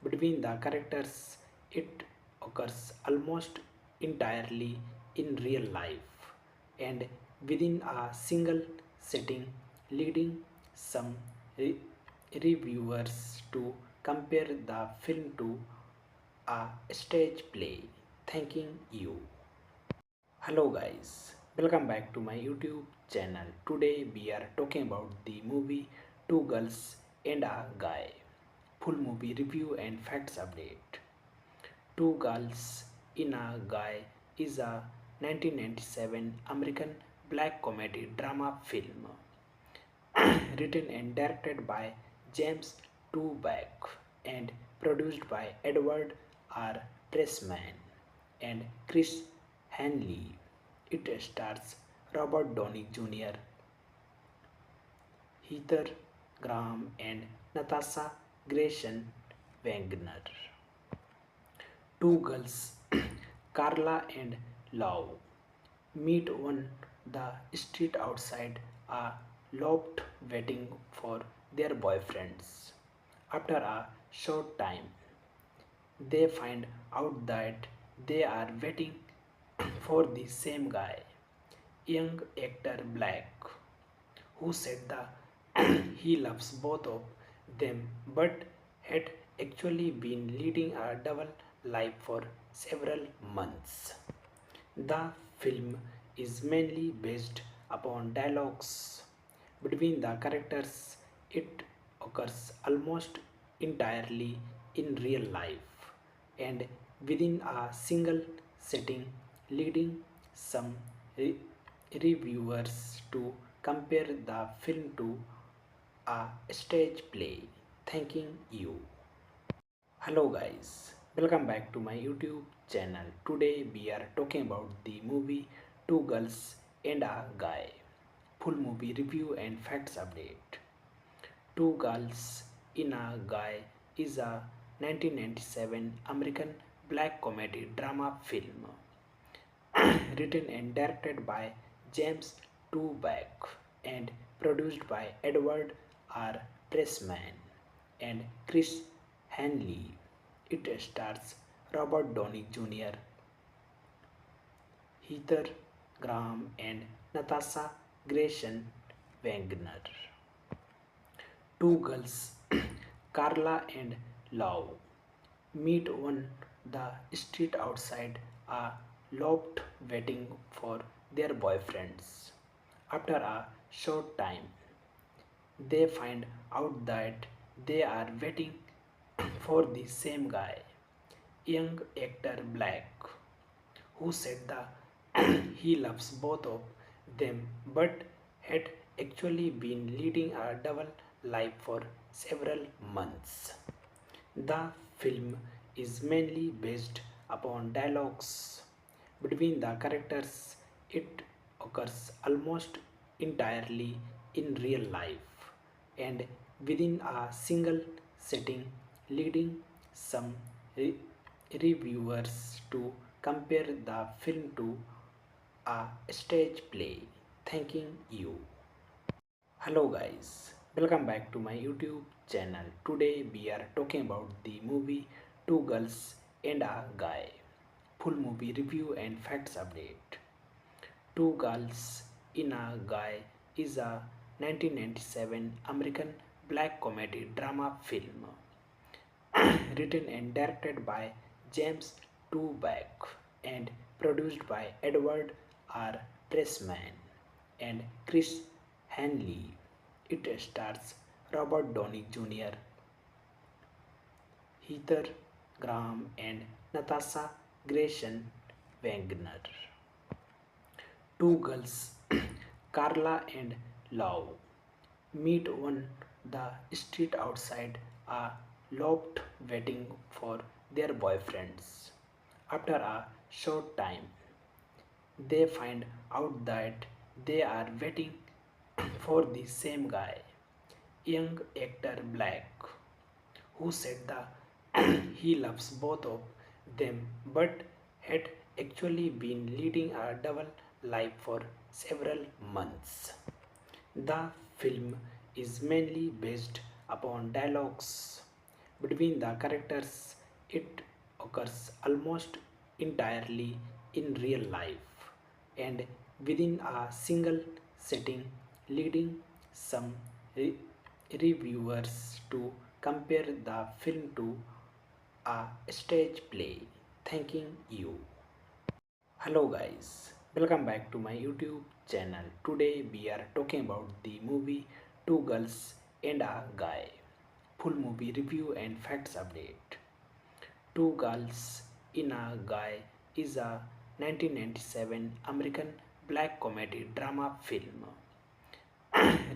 between the characters. It occurs almost entirely in real life and within a single setting, leading some re- reviewers to compare the film to a stage play. Thanking you. Hello guys, Welcome back to my YouTube channel. Today we are talking about the movie Two Girls and a Guy. Full movie review and facts update. Two Girls in a Guy is a 1997 American black comedy drama film written and directed by James Toback and produced by Edward R. Pressman and Chris Hanley. It stars Robert Downey Jr., Heather Graham, and Natasha Grayson Wagner. Two girls, Carla and Love, meet on the street outside a loft waiting for their boyfriends. After a short time, they find out that they are waiting for the same guy, young actor Black, who said that he loves both of them but had actually been leading a double life for several months. The film is mainly based upon dialogues between the characters. It occurs almost entirely in real life and within a single setting, leading some re- reviewers to compare the film to a stage play. Thanking you. Hello guys, welcome back to my YouTube channel. Today we are talking about the movie Two Girls and a Guy. Full movie review and facts update. Two Girls in a Guy is a 1997 American black comedy drama film written and directed by James Toback and produced by Edward R. Pressman and Chris Hanley. It stars Robert Downey Jr., Heather Graham, and Natasha Grayson Wagner. Two girls, Carla and Love, meet on the street outside a loft waiting for their boyfriends. After a short time, they find out that they are waiting for the same guy, young actor Black, who said that he loves both of them but had actually been leading a double life for several months. The film is mainly based upon dialogues between the characters. It occurs almost entirely in real life and within a single setting, leading some re- reviewers to compare the film to a stage play. Thanking you. Hello guys, welcome back to my YouTube channel. Today we are talking about the movie Two Girls and a Guy. Full movie review and facts update. Two Girls in a Guy is a 1997 American black comedy drama film written and directed by James Toback and produced by Edward R. Pressman and Chris Hanley. It stars Robert Downey Jr., Heather Graham, and Natasha Grayson Wagner. Two girls, Carla and Love, meet on the street outside a loft waiting for their boyfriends. After a short time, they find out that they are waiting for the same guy, young actor Black, who said that he loves both of them but had actually been leading a double life for several months. The film is mainly based upon dialogues between the characters. It occurs almost entirely in real life and within a single setting, leading some re- reviewers to compare the film to a stage play. Thanking you. Hello guys, Welcome back to my YouTube channel. Today we are talking about the movie Two Girls and a Guy. Full movie review and facts update. Two Girls in a Guy is a 1997 American black comedy drama film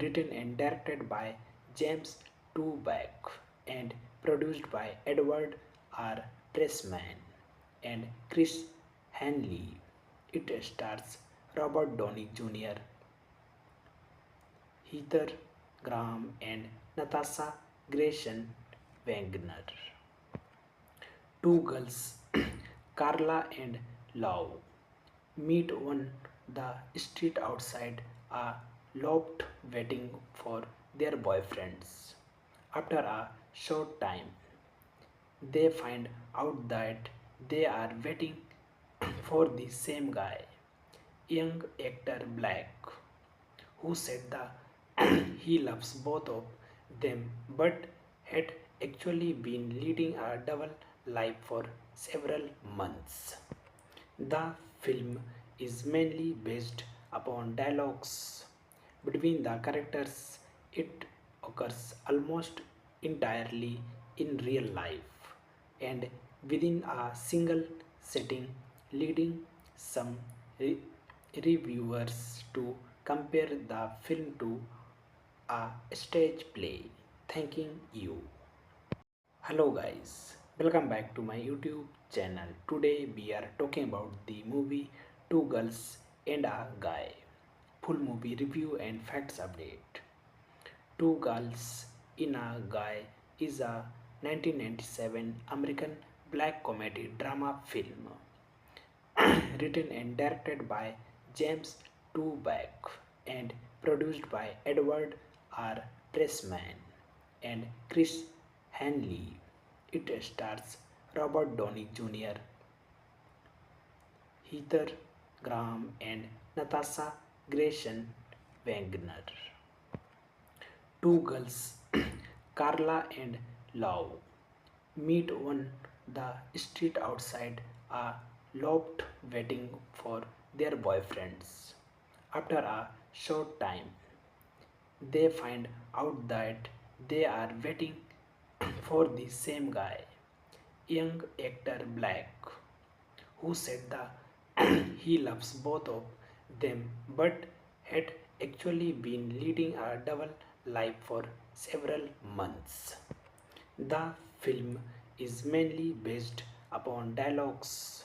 written and directed by James Toback and produced by Edward R. Pressman and Chris Hanley. It stars Robert Downey Jr., Heather Graham, and Natasha Grayson Wagner. Two girls, Carla and Lau, meet on the street outside a loft waiting for their boyfriends. After a short time, they find out that they are waiting for the same guy, young actor Black, who said that he loves both of them but had actually been leading a double life for several months. The film is mainly based upon dialogues between the characters. It occurs almost entirely in real life and within a single setting, leading some re- reviewers to compare the film to a stage play. Thanking you. Hello guys, welcome back to my YouTube channel. Today we are talking about the movie Two Girls and a Guy. Full movie review and facts update. Two Girls in a Guy is a 1997 American black comedy drama film written and directed by James Toback and produced by Edward R. Pressman and Chris Hanley. It stars Robert Downey Jr., Heather Graham, and Natasha Grayson Wagner. Two girls, Carla and Lau, meet on the street outside a loft waiting for their boyfriends. After a short time, they find out that they are waiting for the same guy, young actor Black, who said that he loves both of them but had actually been leading a double life for several months. The film is mainly based upon dialogues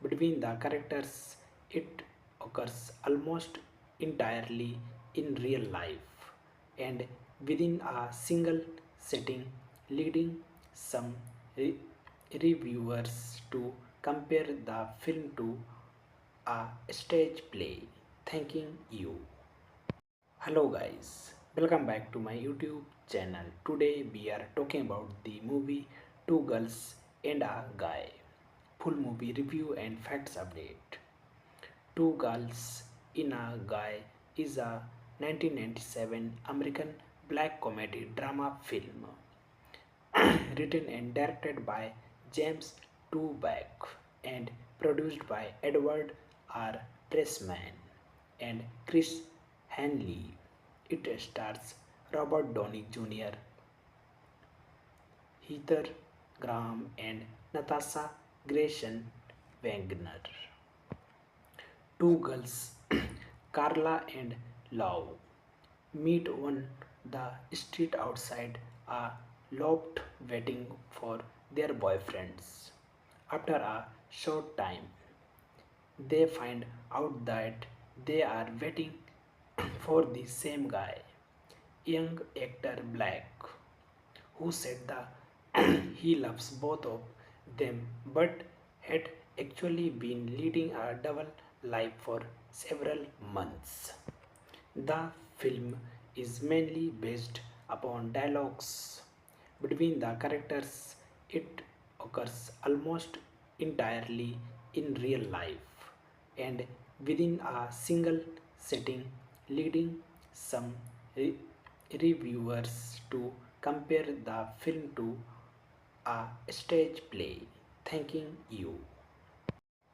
between the characters. It occurs almost entirely in real life and within a single setting, leading some re- reviewers to compare the film to a stage play. Thanking you. Hello guys, welcome back to my YouTube channel. Today we are talking about the movie Two Girls and a Guy. Full movie review and facts update. Two Girls in a Guy is a 1997 American black comedy drama film written and directed by James Toback and produced by Edward R. Pressman and Chris Hanley. It stars Robert Downey Jr., Heather Graham, and Natasha Grayson Wagner. Two girls, Carla and Lau, meet on the street outside a loft waiting for their boyfriends. After a short time, they find out that they are waiting for the same guy, young actor Black, who said that he loves both of them but had actually been leading a double life for several months. The film is mainly based upon dialogues between the characters. It occurs almost entirely in real life and within a single setting, leading some re- reviewers to compare the film to a stage play. Thanking you.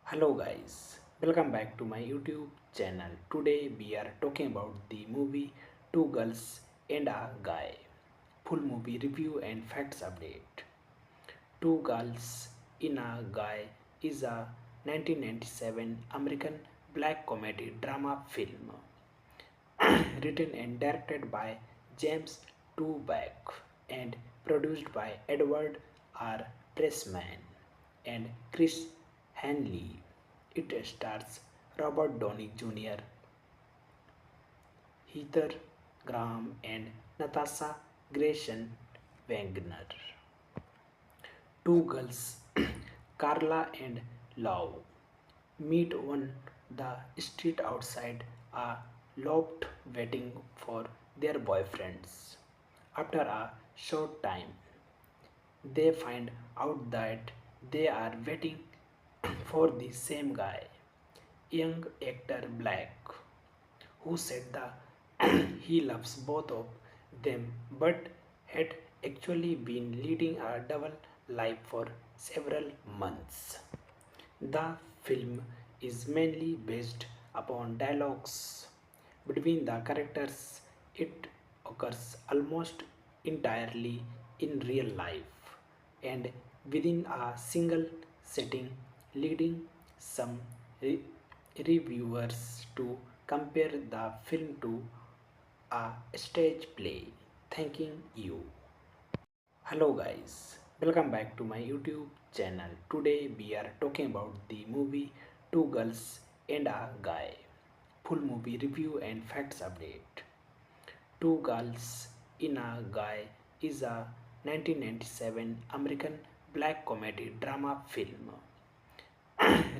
Hello guys, Welcome back to my YouTube channel. Today we are talking about the movie Two Girls and a Guy. Full movie review and facts update. Two Girls in a Guy is a 1997 American black comedy drama film written and directed by James Toback and produced by Edward R. Pressman and Chris Hanley. It stars Robert Downey Jr., Heather Graham, and Natasha Grayson Wagner. Two girls, Carla and Lau, meet on the street outside a loft waiting for their boyfriends. After a short time, they find out that they are waiting for the same guy, young actor Black, who said that he loves both of them but had actually been leading a double life for several months. The film is mainly based upon dialogues between the characters. It occurs almost entirely in real life and within a single setting, leading some re- reviewers to compare the film to a stage play. Thanking you. Hello guys, welcome back to my YouTube channel. Today we are talking about the movie Two Girls and a Guy. Full movie review and facts update. Two Girls in a Guy is a 1997 American black comedy drama film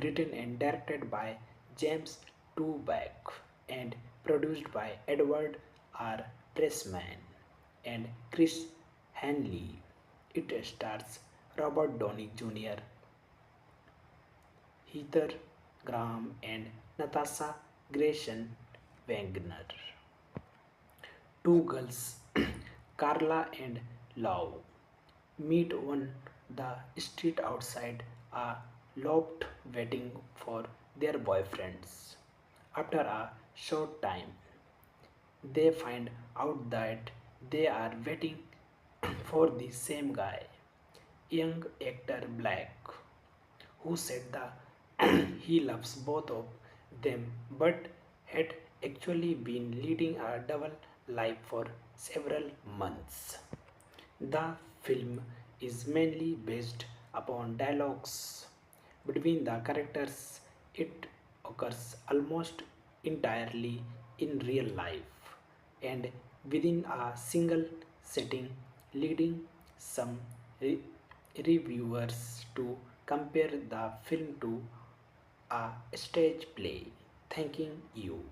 written and directed by James Toback and produced by Edward R. Pressman and Chris Hanley. It stars Robert Downey Jr., Heather Graham, and Natasha Grayson Wagner. Two girls, Carla and Lau, meet on the street outside a loft waiting for their boyfriends. After a short time, they find out that they are waiting for the same guy, young actor Black, who said that he loves both of them but had actually been leading a double life for several months. The film is mainly based upon dialogues between the characters. It occurs almost entirely in real life and within a single setting, leading some re- reviewers to compare the film to a, stage play. Thanking you.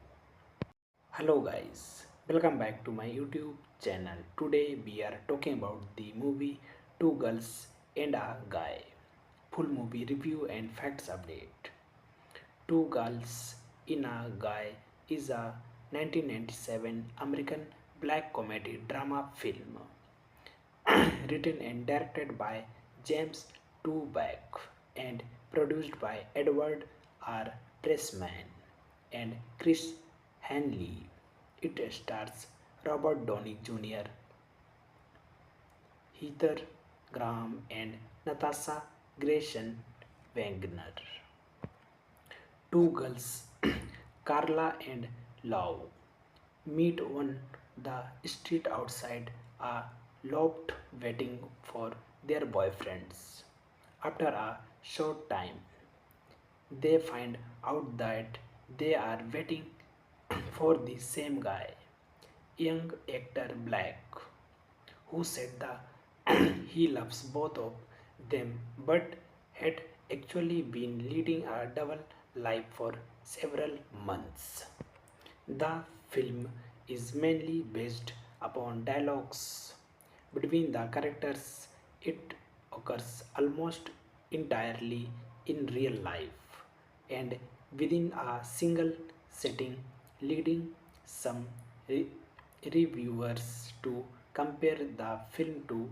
Hello guys, welcome back to my YouTube channel. Today we are talking about the movie Two Girls and a Guy. Full movie review and facts update. Two Girls in a Guy is a 1997 American black comedy drama film written and directed by James Toback and produced by Edward R. Pressman and Chris Hanley. It stars Robert Downey Jr., Heather Graham, and Natasha Grayson Wagner. Two Girls, welcome back to my YouTube channel. Today we are talking about the movie Two Girls and a Guy. Full movie review and facts update. Two Girls in a Guy is a 1997 American black comedy drama film written and directed by James Toback and produced by Edward R. Pressman and Chris Hanley. It stars Robert Downey Jr., Heather Graham, and Natasha Grayson Wagner. Two girls, Carla and Lau, meet on the street outside a loft waiting for their boyfriends. After a short time, they find out that they are waiting for the same guy, young actor Black, who said that he loves both of them but had actually been leading a double life for several months. The film is mainly based upon dialogues between the characters. It occurs almost entirely in real life and within a single setting, leading some re- reviewers to compare the film to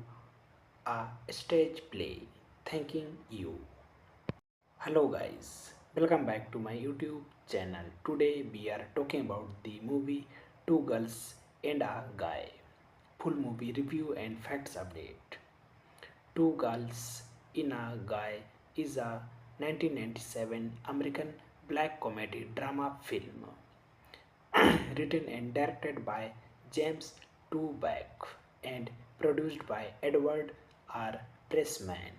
a stage play. Thanking you. Hello guys, welcome back to my YouTube channel. Today we are talking about the movie Two Girls and a Guy. Full movie review and facts update. Two Girls in a Guy is a 1997 American black comedy drama film written and directed by James Toback and produced by Edward R. Pressman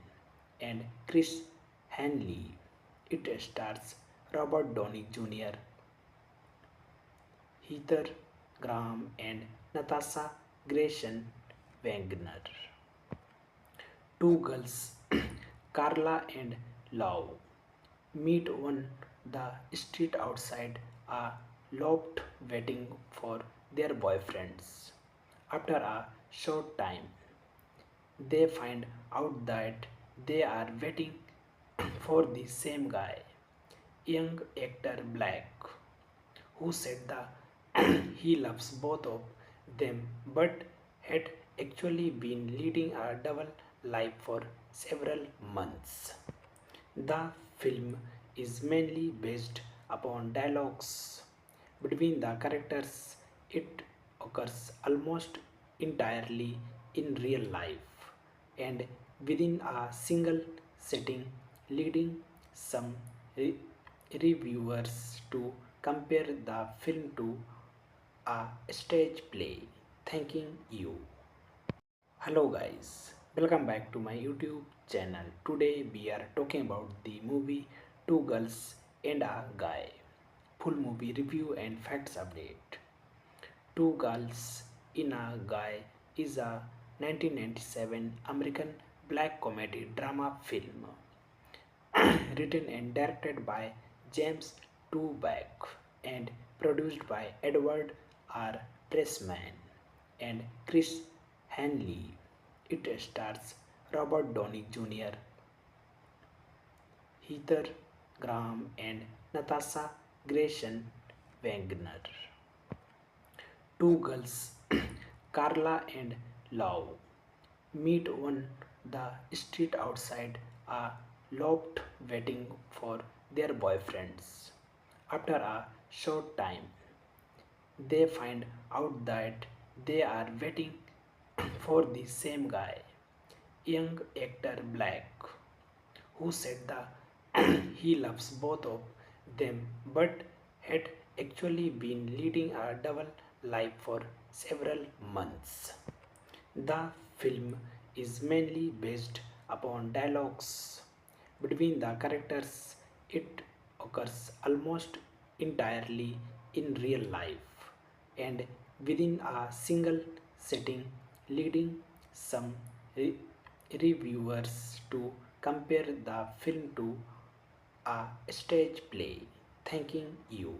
and Chris Hanley. It stars Robert Downey Jr., Heather Graham, and Natasha Grayson Wagner. Two girls, Carla and Love, meet on the street outside a loft waiting for their boyfriends. After a short time, they find out that they are waiting for the same guy, young actor Black, who said that he loves both of them but had actually been leading a double life for several months. The film is mainly based upon dialogues between the characters. It occurs almost entirely in real life and within a single setting, leading some re- reviewers to compare the film to a stage play. Thanking you. Hello guys, welcome back to my YouTube channel. Today we are talking about the movie Two Girls and a Guy. Full movie review and facts update. Two Girls in a Guy is a 1997 American black comedy drama film written and directed by James Toback and produced by Edward R. Pressman and Chris Hanley. It stars Robert Downey Jr., Heather Graham, and Natasha Grayson Wagner. Two girls, Carla and Love, meet on the street outside a loft waiting for their boyfriends. After a short time, they find out that they are waiting for the same guy, young actor Black, who said that he loves both of them but had actually been leading a double life for several months. The film is mainly based upon dialogues between the characters. It occurs almost entirely in real life and within a single setting, leading some re- reviewers to compare the film to a stage play. Thanking you.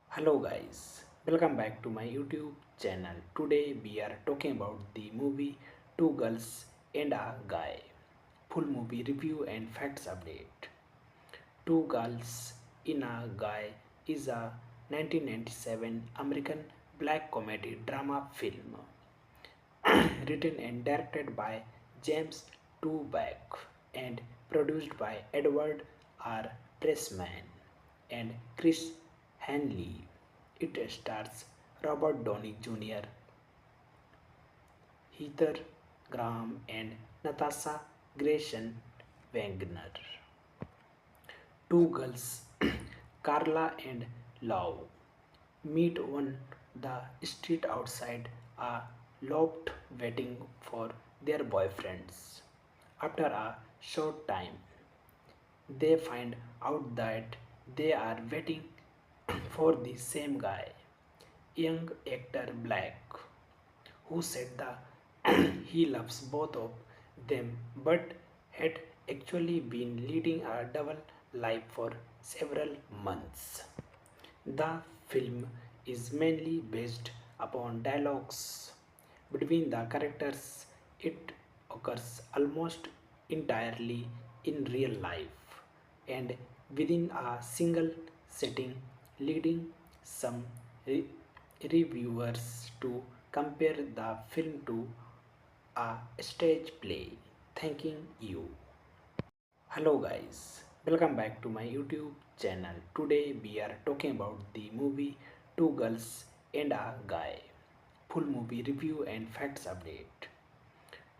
Hello guys, welcome back to my YouTube channel. Today we are talking about the movie Two Girls and a Guy. Full movie review and facts update. Two Girls in a Guy is a 1997 American black comedy drama film written and directed by James Toback and produced by Edward R. Pressman and Chris Hanley. It stars Robert Downey Jr., Heather Graham, and Natasha Grayson Wagner. Two girls, Carla and Love, meet on the street outside a loft waiting for their boyfriends. After a short time, they find out that they are waiting for the same guy, young actor Black, who said that he loves both of them but had actually been leading a double life for several months. The film is mainly based upon dialogues between the characters. It occurs almost entirely in real life and within a single setting, leading some re- reviewers to compare the film to a stage play. Thanking you. Hello guys, Welcome back to my YouTube channel. Today we are talking about the movie Two Girls and a Guy. Full movie review and facts update.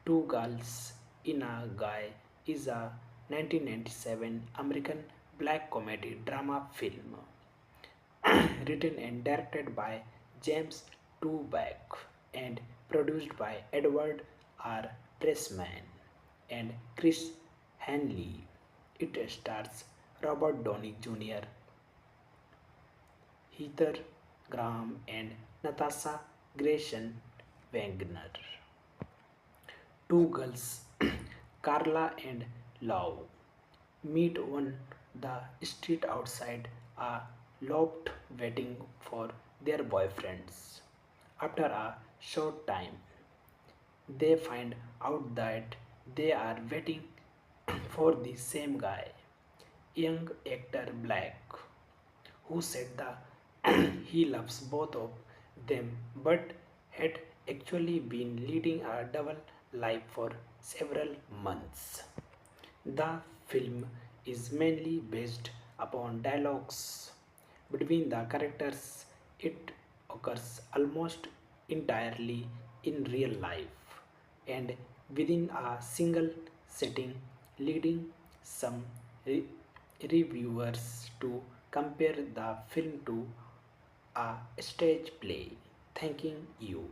Two Girls in a Guy is a 1997 American black comedy drama film written and directed by James Toback and produced by Edward R. Pressman and Chris Hanley. It stars Robert Downey Jr., Heather Graham, and Natasha Grayson Wagner. Two girls, Carla and Love, meet on the street outside a loft waiting for their boyfriends. After a short time, they find out that they are waiting for the same guy, young actor Black, who said that he loves both of them but had actually been leading a double life for several months. The film is mainly based upon dialogues between the characters. It occurs almost entirely in real life and within a single setting, leading some re- reviewers to compare the film to a stage play. Thanking you.